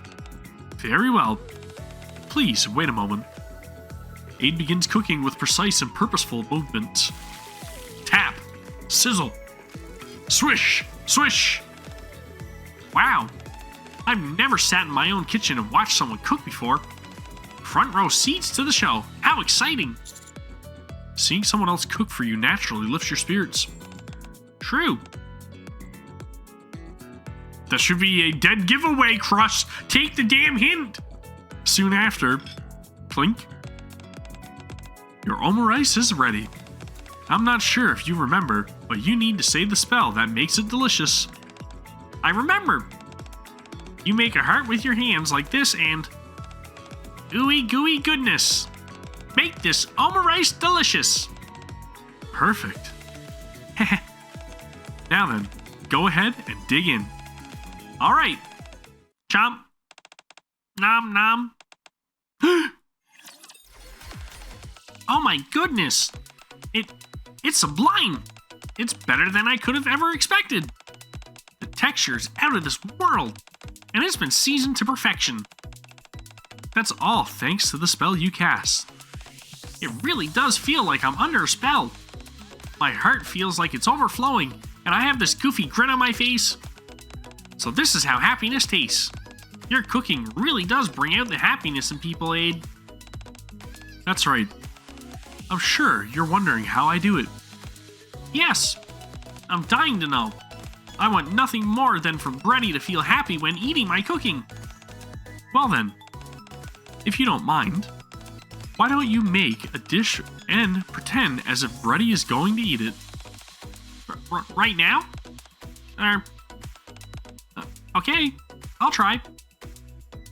Very well. Please, wait a moment. Aid begins cooking with precise and purposeful movements. Tap, sizzle, swish, swish. Wow, I've never sat in my own kitchen and watched someone cook before. Front row seats to the show. How exciting! Seeing someone else cook for you naturally lifts your spirits. True. That should be a dead giveaway, Crust. Take the damn hint. Soon after, clink. Your omurice is ready. I'm not sure if you remember, but you need to say the spell that makes it delicious. I remember. You make a heart with your hands like this and... ooey gooey goodness. Make this omurice delicious. Perfect. Now then, go ahead and dig in. Alright. Chomp. Nom nom. Oh my goodness. It's sublime. It's better than I could have ever expected. The texture's out of this world, and it's been seasoned to perfection. That's all thanks to the spell you cast. It really does feel like I'm under a spell. My heart feels like it's overflowing, and I have this goofy grin on my face. So this is how happiness tastes. Your cooking really does bring out the happiness in people, Aid. That's right. I'm sure you're wondering how I do it. Yes, I'm dying to know. I want nothing more than for Brady to feel happy when eating my cooking. Well then, if you don't mind, why don't you make a dish and pretend as if Brady is going to eat it? Right now? Okay, I'll try.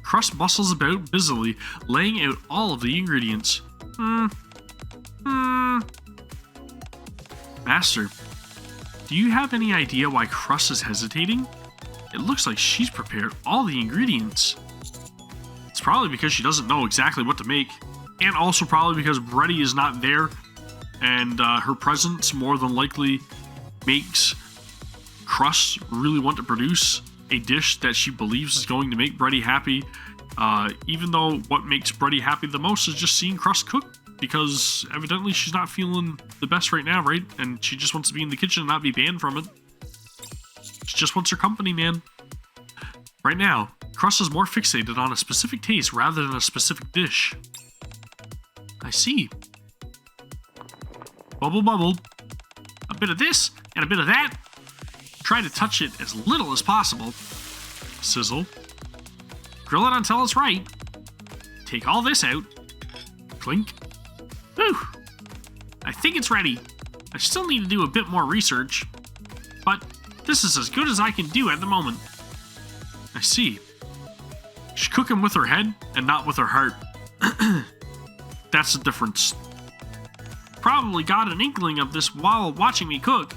Crust bustles about busily, laying out all of the ingredients. Master, do you have any idea why Crust is hesitating? It looks like she's prepared all the ingredients. It's probably because she doesn't know exactly what to make, and also probably because Brady is not there, and her presence more than likely makes Crust really want to produce a dish that she believes is going to make Brady happy, even though what makes Brady happy the most is just seeing Crust cook, because evidently she's not feeling the best right now, right? And she just wants to be in the kitchen and not be banned from it. She just wants her company, man. Right now, Crust is more fixated on a specific taste rather than a specific dish. I see. Bubble bubble. A bit of this and a bit of that. Try to touch it as little as possible. Sizzle. Grill it until it's right. Take all this out. Clink. Whew. I think it's ready. I still need to do a bit more research, but this is as good as I can do at the moment. I see. She's cooking with her head and not with her heart. That's the difference. Probably got an inkling of this while watching me cook,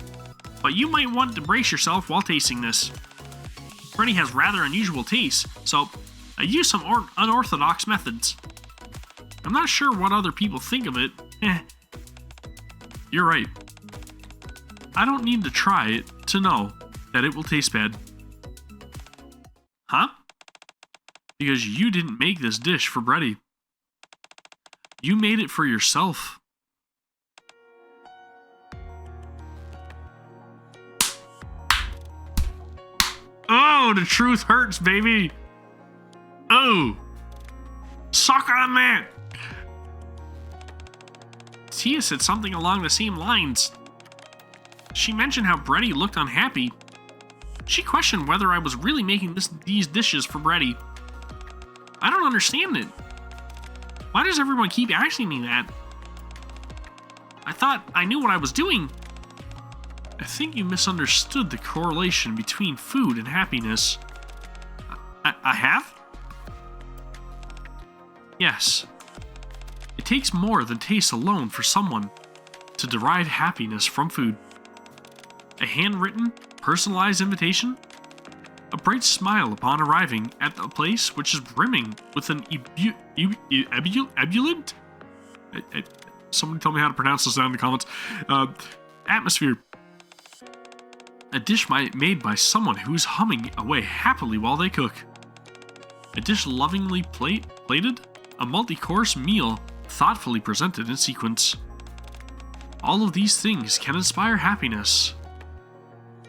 but you might want to brace yourself while tasting this. Freddy has rather unusual tastes, so I use some unorthodox methods. I'm not sure what other people think of it. You're right. I don't need to try it to know that it will taste bad. Huh? Because you didn't make this dish for Brady. You made it for yourself. Oh, the truth hurts, baby. Oh. Suck on that. Tia said something along the same lines. She mentioned how Brady looked unhappy. She questioned whether I was really making these dishes for Brady. I don't understand it. Why does everyone keep asking me that? I thought I knew what I was doing. I think you misunderstood the correlation between food and happiness. I have? Yes. It takes more than taste alone for someone to derive happiness from food. A handwritten, personalized invitation? A bright smile upon arriving at a place which is brimming with an ebullient? Somebody tell me how to pronounce this down in the comments. Atmosphere. A dish made by someone who's humming away happily while they cook. A dish lovingly plated. A multi-course meal thoughtfully presented in sequence. All of these things can inspire happiness.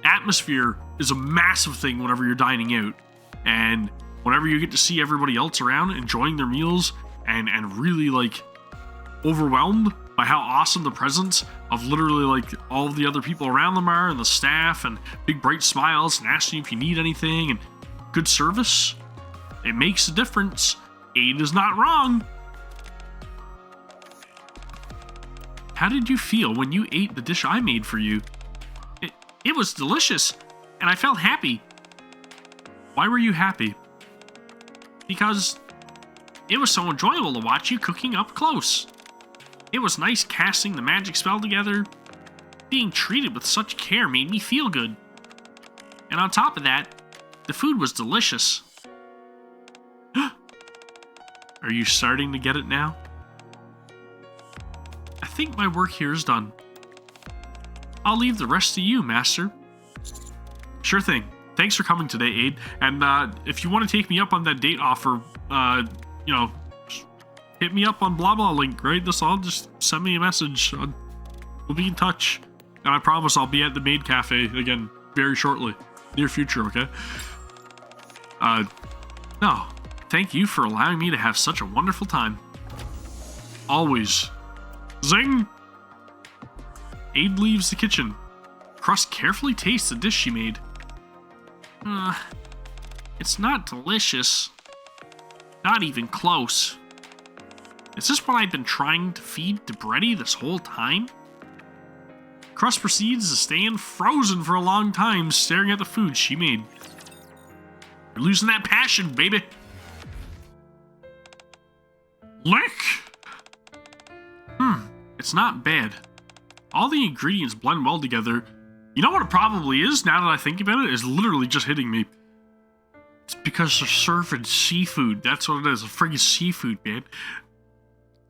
Atmosphere is a massive thing whenever you're dining out. And whenever you get to see everybody else around enjoying their meals and really like overwhelmed by how awesome the presence of literally like all of the other people around them are and the staff and big bright smiles and asking if you need anything and good service, it makes a difference. 8 is not wrong. How did you feel when you ate the dish I made for you? It was delicious, and I felt happy. Why were you happy? Because it was so enjoyable to watch you cooking up close. It was nice casting the magic spell together. Being treated with such care made me feel good. And on top of that, the food was delicious. Are you starting to get it now? I think my work here is done. I'll leave the rest to you, Master. Sure thing. Thanks for coming today, Aid. And if you want to take me up on that date offer, hit me up on blah blah link, right? This all just send me a message. We'll be in touch. And I promise I'll be at the Maid Cafe again very shortly. Near future, okay? No. Thank you for allowing me to have such a wonderful time. Always. Zing! Aid leaves the kitchen. Crust carefully tastes the dish she made. It's not delicious. Not even close. Is this what I've been trying to feed to Brady this whole time? Crust proceeds to stand frozen for a long time, staring at the food she made. You're losing that passion, baby. Lick! It's not bad. All the ingredients blend well together. You know what it probably is, now that I think about it, is literally just hitting me. It's because they're serving seafood. That's what it is, a friggin' seafood, man.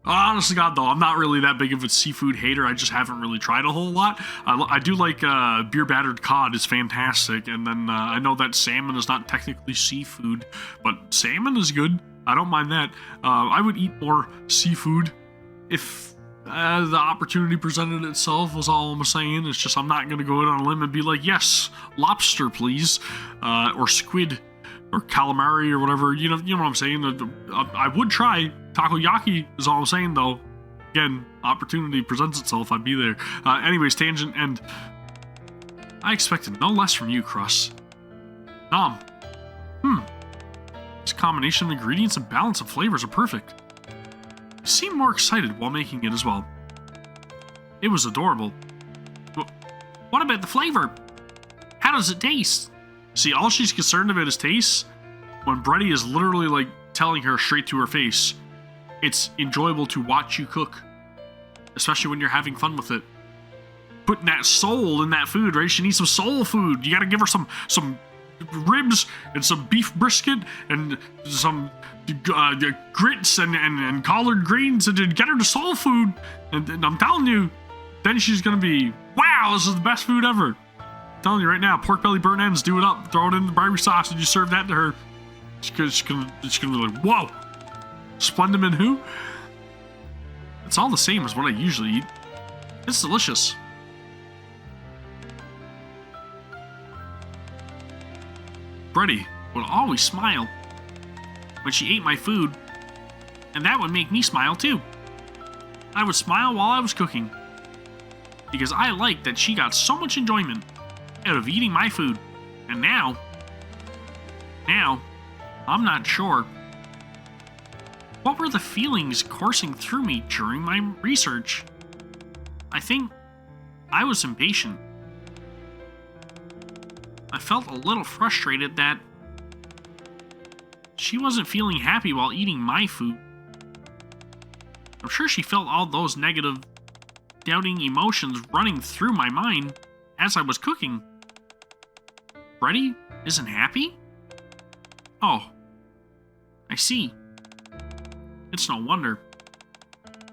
Honest to God, though, I'm not really that big of a seafood hater. I just haven't really tried a whole lot. I do like beer-battered cod is fantastic, and then I know that salmon is not technically seafood, but salmon is good. I don't mind that. I would eat more seafood if the opportunity presented itself, was all I'm saying. It's just I'm not going to go out on a limb and be like, yes, lobster, please, or squid, or calamari, or whatever. You know what I'm saying? I would try. Takoyaki is all I'm saying, though. Again, opportunity presents itself, I'd be there. Anyways, tangent end. I expected no less from you, Crust. Nom. This combination of ingredients and balance of flavors are perfect. You seemed more excited while making it as well. It was adorable. What about the flavor? How does it taste? See, all she's concerned about is taste, when Brady is literally like telling her straight to her face, it's enjoyable to watch you cook, especially when you're having fun with it. Putting that soul in that food, right? She needs some soul food. You gotta give her some ribs and some beef brisket and some grits and collard greens and get her to soul food. And I'm telling you, then she's gonna be, wow, this is the best food ever. I'm telling you right now, pork belly burnt ends, do it up, throw it in the barbecue sauce, and you serve that to her. She's gonna be like, whoa! Splendid and who? It's all the same as what I usually eat. It's delicious. Bretty would always smile when she ate my food, and that would make me smile too. I would smile while I was cooking, because I liked that she got so much enjoyment out of eating my food. And now, I'm not sure. What were the feelings coursing through me during my research? I think I was impatient. I felt a little frustrated that she wasn't feeling happy while eating my food. I'm sure she felt all those negative, doubting emotions running through my mind as I was cooking. Bretty isn't happy? Oh, I see. It's no wonder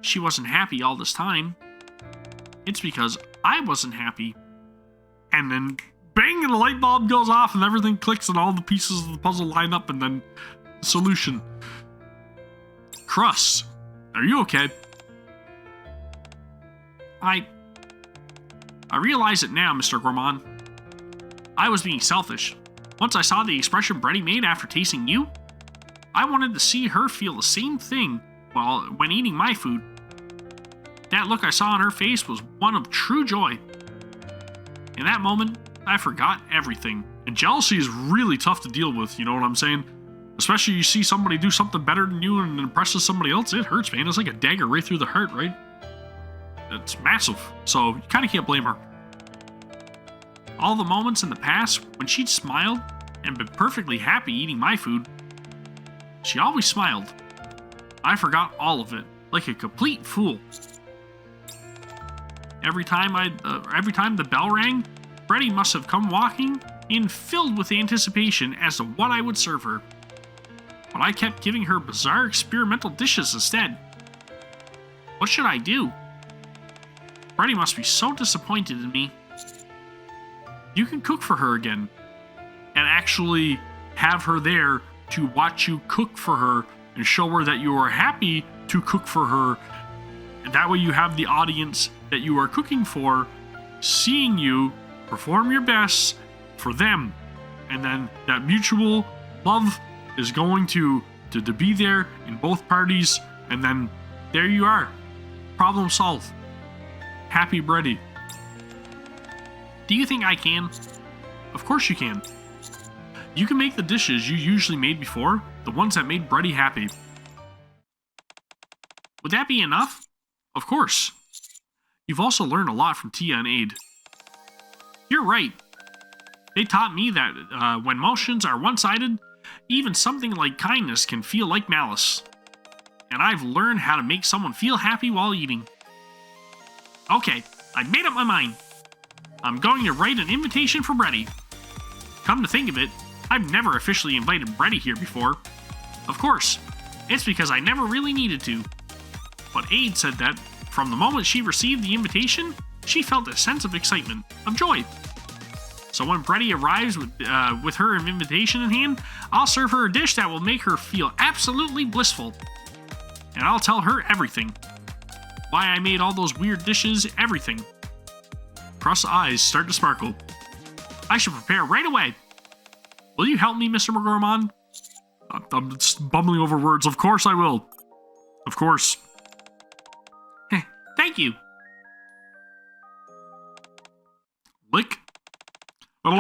she wasn't happy all this time. It's because I wasn't happy. And then bang, and the light bulb goes off and everything clicks and all the pieces of the puzzle line up, and then solution. Crust, are you okay? I realize it now, Mr. Gourmand. I was being selfish. Once I saw the expression Bretty made after tasting you, I wanted to see her feel the same thing when eating my food. That look I saw on her face was one of true joy. In that moment, I forgot everything. And jealousy is really tough to deal with, you know what I'm saying? Especially you see somebody do something better than you and impresses somebody else, it hurts, man. It's like a dagger right through the heart, right? It's massive, so you kind of can't blame her. All the moments in the past when she'd smiled and been perfectly happy eating my food, she always smiled. I forgot all of it, like a complete fool. Every time the bell rang, Bretty must have come walking in filled with anticipation as to what I would serve her. But I kept giving her bizarre experimental dishes instead. What should I do? Bretty must be so disappointed in me. You can cook for her again, and actually have her there to watch you cook for her and show her that you are happy to cook for her. And that way you have the audience that you are cooking for seeing you perform your best for them. And then that mutual love is going to be there in both parties. And then there you are. Problem solved. Happy Bretty. Do you think I can? Of course you can. You can make the dishes you usually made before, the ones that made Bretty happy. Would that be enough? Of course. You've also learned a lot from Tia and Aid. You're right. They taught me that when emotions are one-sided, even something like kindness can feel like malice. And I've learned how to make someone feel happy while eating. Okay, I made up my mind. I'm going to write an invitation for Bretty. Come to think of it, I've never officially invited Bretty here before. Of course, it's because I never really needed to. But Aid said that from the moment she received the invitation, she felt a sense of excitement, of joy. So when Bretty arrives with her invitation in hand, I'll serve her a dish that will make her feel absolutely blissful. And I'll tell her everything. Why I made all those weird dishes, everything. Crust's eyes start to sparkle. I should prepare right away. Will you help me, Mr. Gourmand? I'm just bumbling over words. Of course I will. Of course. Thank you. Lick. I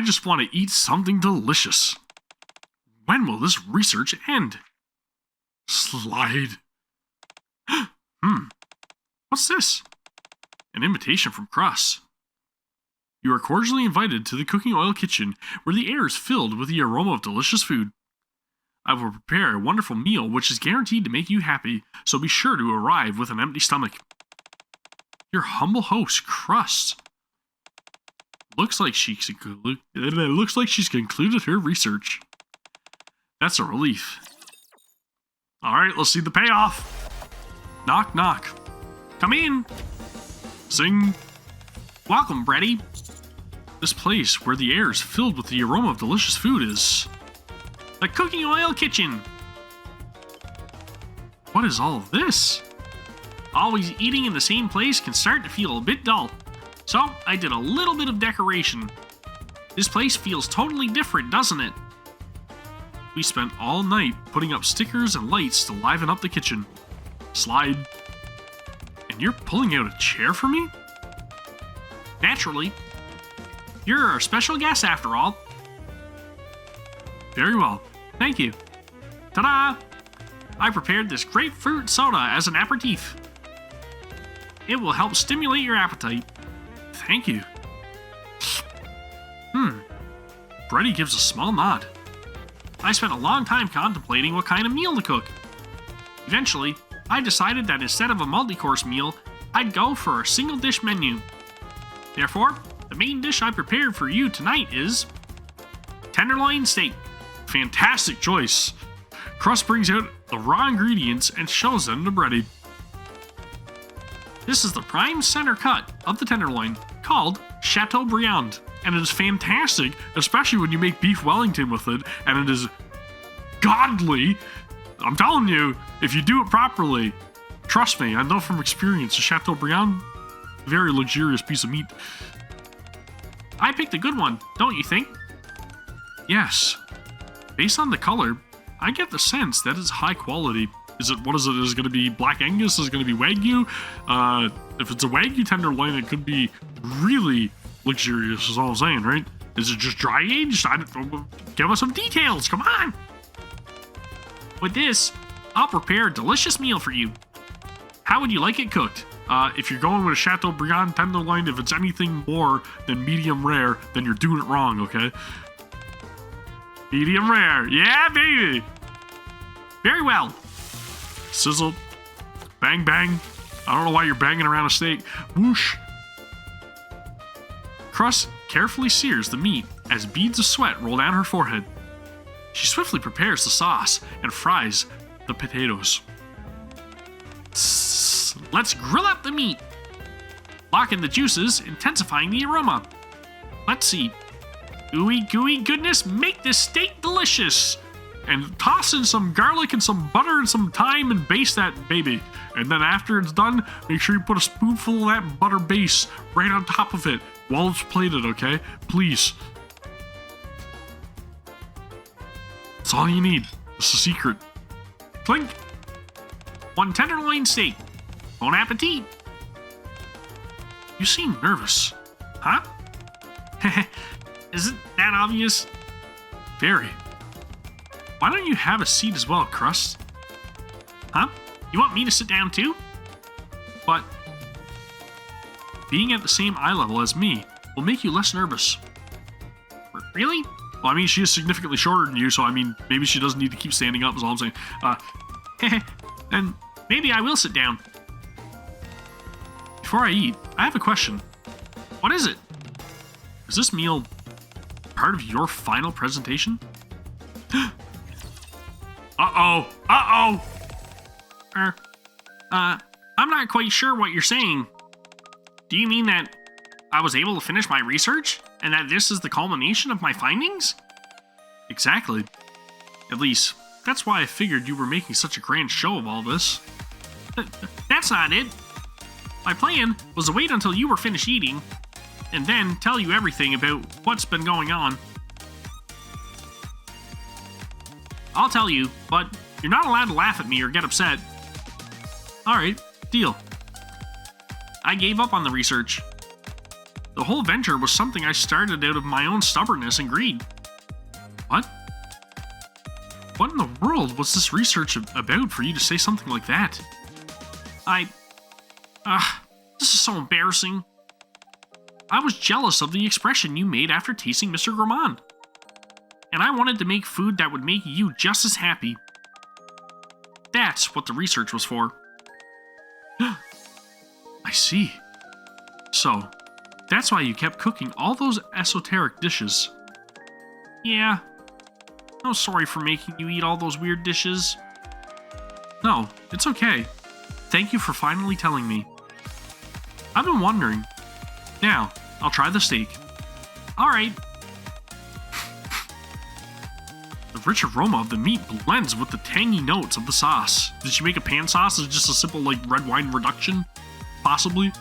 just want to eat something delicious. When will this research end? Slide. What's this? An invitation from Crust. You are cordially invited to the cooking oil kitchen, where the air is filled with the aroma of delicious food. I will prepare a wonderful meal which is guaranteed to make you happy, so be sure to arrive with an empty stomach. Your humble host, Crust. Looks like she's concluded her research. That's a relief. Alright, let's see the payoff. Knock, knock. Come in. Sing. Welcome, Bretty. This place where the air is filled with the aroma of delicious food is the cooking oil kitchen. What is all of this? Always eating in the same place can start to feel a bit dull. So I did a little bit of decoration. This place feels totally different, doesn't it? We spent all night putting up stickers and lights to liven up the kitchen. Slide. And you're pulling out a chair for me? Naturally. You're our special guest after all. Very well. Thank you. Ta-da! I prepared this grapefruit soda as an aperitif. It will help stimulate your appetite. Thank you. Freddy gives a small nod. I spent a long time contemplating what kind of meal to cook. Eventually, I decided that instead of a multi-course meal, I'd go for a single-dish menu. Therefore, the main dish I prepared for you tonight is tenderloin steak. Fantastic choice. Crust brings out the raw ingredients and shows them to Freddy. This is the prime center cut of the tenderloin, called Chateaubriand, and it is fantastic, especially when you make beef Wellington with it, and it is godly. I'm telling you, if you do it properly, trust me, I know from experience, a Chateaubriand, very luxurious piece of meat. I picked a good one, don't you think? Yes. Based on the color, I get the sense that it's high quality. What is it? Is it going to be Black Angus? Is it going to be Wagyu? If it's a Wagyu tenderloin, it could be really luxurious, is all I'm saying, right? Is it just dry aged? Give us some details, come on! With this, I'll prepare a delicious meal for you. How would you like it cooked? If you're going with a Chateaubriand tenderloin, if it's anything more than medium rare, then you're doing it wrong, okay? Medium rare, yeah, baby! Very well. Sizzle. Bang, bang. I don't know why you're banging around a steak. Whoosh. Crust carefully sears the meat as beads of sweat roll down her forehead. She swiftly prepares the sauce and fries the potatoes. Let's grill up the meat. Lock in the juices, intensifying the aroma. Let's see. Ooey gooey goodness, make this steak delicious. And toss in some garlic and some butter and some thyme and baste that baby. And then after it's done, make sure you put a spoonful of that butter base right on top of it while it's plated, okay? Please. That's all you need. It's a secret. Clink. One tenderloin steak. Bon appetit. You seem nervous. Huh? Isn't that obvious? Very. Why don't you have a seat as well, Crust? Huh? You want me to sit down too? But being at the same eye level as me will make you less nervous. Really? Well, I mean, she is significantly shorter than you, so I mean, maybe she doesn't need to keep standing up, is all I'm saying. Then maybe I will sit down. Before I eat, I have a question. What is it? Is this meal part of your final presentation? Uh-oh! Uh-oh! I'm not quite sure what you're saying. Do you mean that I was able to finish my research? And that this is the culmination of my findings? Exactly. At least, that's why I figured you were making such a grand show of all this. That's not it. My plan was to wait until you were finished eating, and then tell you everything about what's been going on. I'll tell you, but you're not allowed to laugh at me or get upset. Alright, deal. I gave up on the research. The whole venture was something I started out of my own stubbornness and greed. What? What in the world was this research about for you to say something like that? This is so embarrassing. I was jealous of the expression you made after tasting Mr. Gourmand. And I wanted to make food that would make you just as happy. That's what the research was for. I see. So, that's why you kept cooking all those esoteric dishes. Yeah. I'm sorry for making you eat all those weird dishes. No, it's okay. Thank you for finally telling me. I've been wondering. Now, I'll try the steak. Alright. The rich aroma of the meat blends with the tangy notes of the sauce. Did she make a pan sauce? Is it just a simple, like, red wine reduction? Possibly. A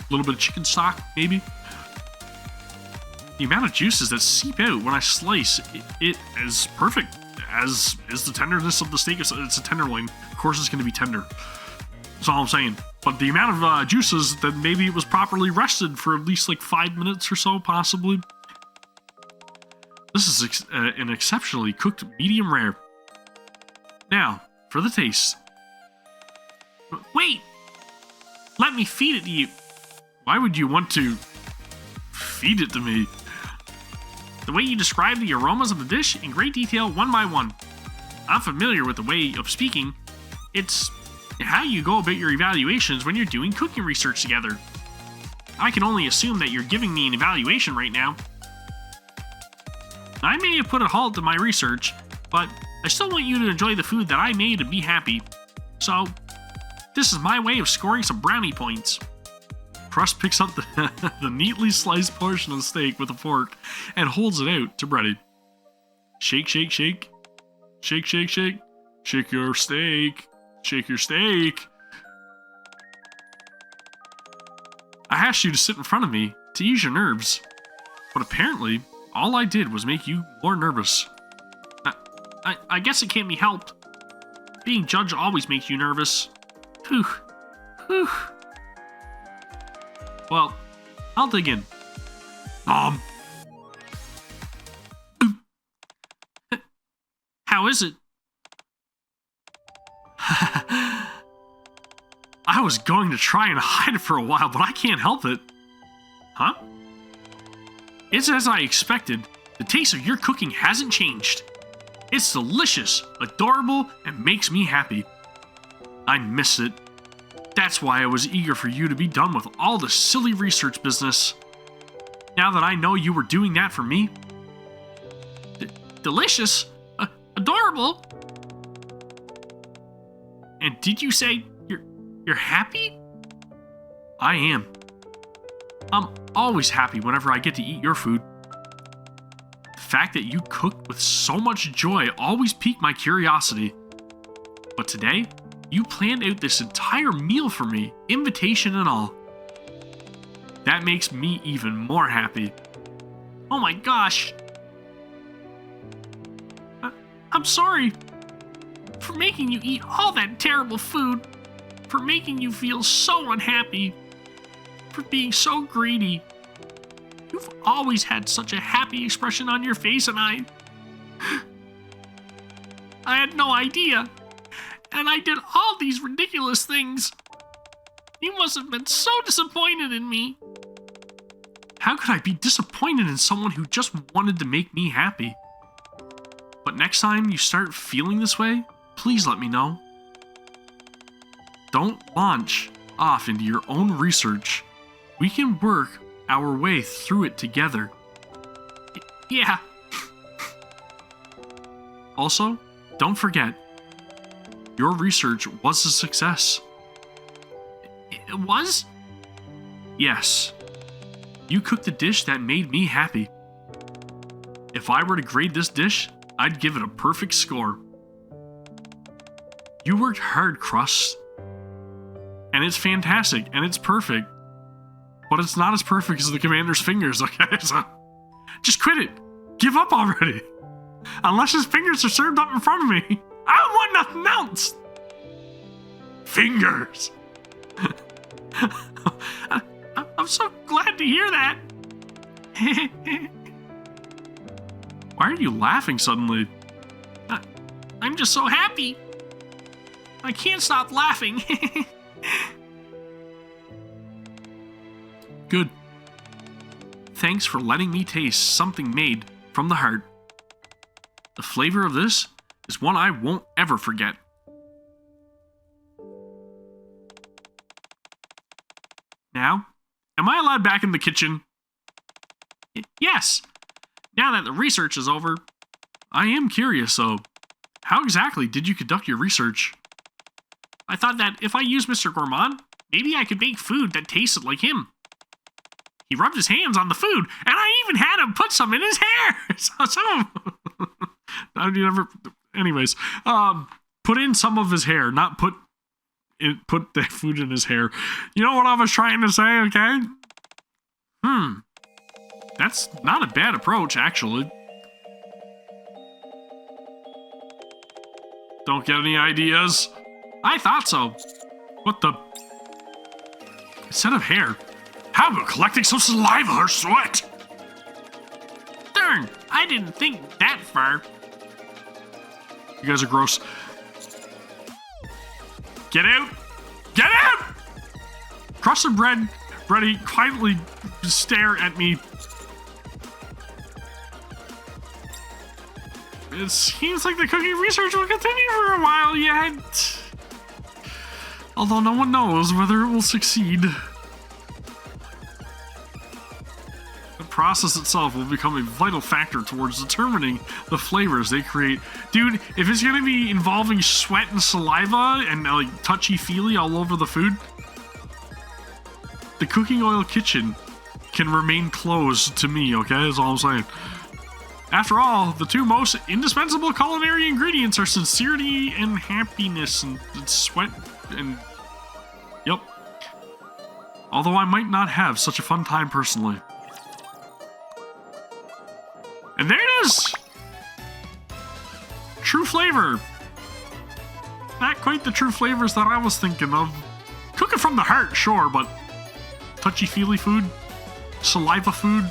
little bit of chicken stock, maybe. The amount of juices that seep out when I slice it is perfect, as is the tenderness of the steak. It's a tenderloin. Of course it's going to be tender. That's all I'm saying. But the amount of juices, that maybe it was properly rested for at least like 5 minutes or so, possibly. This is an exceptionally cooked medium rare. Now, for the taste. Wait! Let me feed it to you. Why would you want to feed it to me? The way you describe the aromas of the dish in great detail one by one. I'm familiar with the way of speaking. It's how you go about your evaluations when you're doing cooking research together. I can only assume that you're giving me an evaluation right now. I may have put a halt to my research, but I still want you to enjoy the food that I made and be happy. So, this is my way of scoring some brownie points. Crust picks up the neatly sliced portion of steak with a fork and holds it out to Bready. Shake, shake, shake. Shake, shake, shake. Shake your steak. Shake your steak. I asked you to sit in front of me to ease your nerves, but apparently all I did was make you more nervous. I guess it can't be helped. Being judged always makes you nervous. Whew. Whew. Well, I'll dig in. How is it? I was going to try and hide it for a while, but I can't help it. Huh? It's as I expected. The taste of your cooking hasn't changed. It's delicious, adorable, and makes me happy. I miss it. That's why I was eager for you to be done with all the silly research business. Now that I know you were doing that for me. Delicious? Adorable? And did you say you're happy? I am. I'm always happy whenever I get to eat your food. The fact that you cooked with so much joy always piqued my curiosity. But today, you planned out this entire meal for me, invitation and all. That makes me even more happy. Oh my gosh. I'm sorry for making you eat all that terrible food, for making you feel so unhappy, for being so greedy. You've always had such a happy expression on your face, and I had no idea. And I did all these ridiculous things. You must have been so disappointed in me. How could I be disappointed in someone who just wanted to make me happy? But next time you start feeling this way, please let me know. Don't launch off into your own research. We can work our way through it together. Yeah. Also, don't forget, your research was a success. It was? Yes. You cooked a dish that made me happy. If I were to grade this dish, I'd give it a perfect score. You worked hard, Crust. And it's fantastic, and it's perfect. But it's not as perfect as the commander's fingers, okay? So, just quit it. Give up already. Unless his fingers are served up in front of me, I don't want nothing else. Fingers. I'm so glad to hear that. Why are you laughing suddenly? I'm just so happy. I can't stop laughing. Good. Thanks for letting me taste something made from the heart. The flavor of this is one I won't ever forget. Now, am I allowed back in the kitchen? Yes. Now that the research is over, I am curious, though. How exactly did you conduct your research? I thought that if I used Mr. Gourmand, maybe I could make food that tasted like him. He rubbed his hands on the food, and I even had him put some in his hair. So some of I mean, never. Anyways, put in some of his hair, not put the food in his hair. You know what I was trying to say, okay? That's not a bad approach, actually. Don't get any ideas? I thought so. What the? Instead of hair, how about collecting some saliva or sweat? Darn, I didn't think that far. You guys are gross. Get out! Get out! Crust and Bready quietly stare at me. It seems like the cooking research will continue for a while yet. Although no one knows whether it will succeed. The process itself will become a vital factor towards determining the flavors they create. Dude, if it's gonna be involving sweat and saliva and like touchy-feely all over the food, the cooking oil kitchen can remain closed to me, okay? That's all I'm saying. After all, the two most indispensable culinary ingredients are sincerity and happiness, and sweat and... Yep. Although I might not have such a fun time personally. And there it is! True flavor. Not quite the true flavors that I was thinking of. Cooking from the heart, sure, but touchy-feely food, saliva food,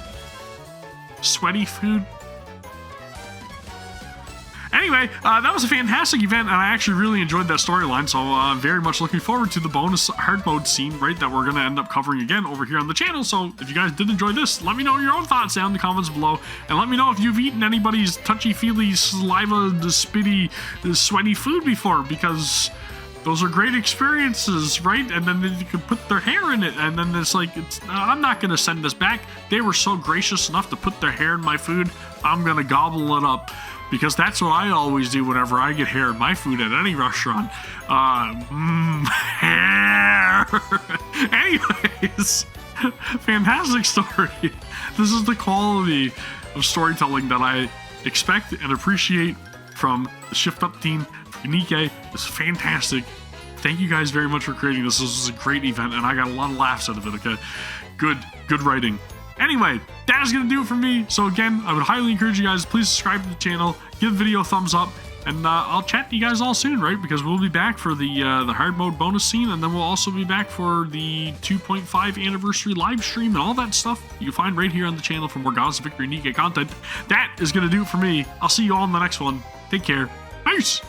sweaty food. Anyway, that was a fantastic event, and I actually really enjoyed that storyline, so I'm very much looking forward to the bonus hard mode scene, right, that we're going to end up covering again over here on the channel. So if you guys did enjoy this, let me know your own thoughts down in the comments below, and let me know if you've eaten anybody's touchy-feely, saliva, spitty, sweaty food before, because those are great experiences, right? And then you can put their hair in it, and then it's like, I'm not going to send this back. They were so gracious enough to put their hair in my food, I'm going to gobble it up. Because that's what I always do whenever I get hair in my food at any restaurant. Hair! Anyways, fantastic story. This is the quality of storytelling that I expect and appreciate from the Shift Up team. NIKKE is fantastic. Thank you guys very much for creating this. This was a great event, and I got a lot of laughs out of it, okay? Good writing. Anyway, that is going to do it for me. So again, I would highly encourage you guys, please subscribe to the channel, give the video a thumbs up, and I'll chat to you guys all soon, right? Because we'll be back for the hard mode bonus scene, and then we'll also be back for the 2.5 anniversary live stream and all that stuff you can find right here on the channel for more Gods of Victory NIKKE content. That is going to do it for me. I'll see you all in the next one. Take care. Peace!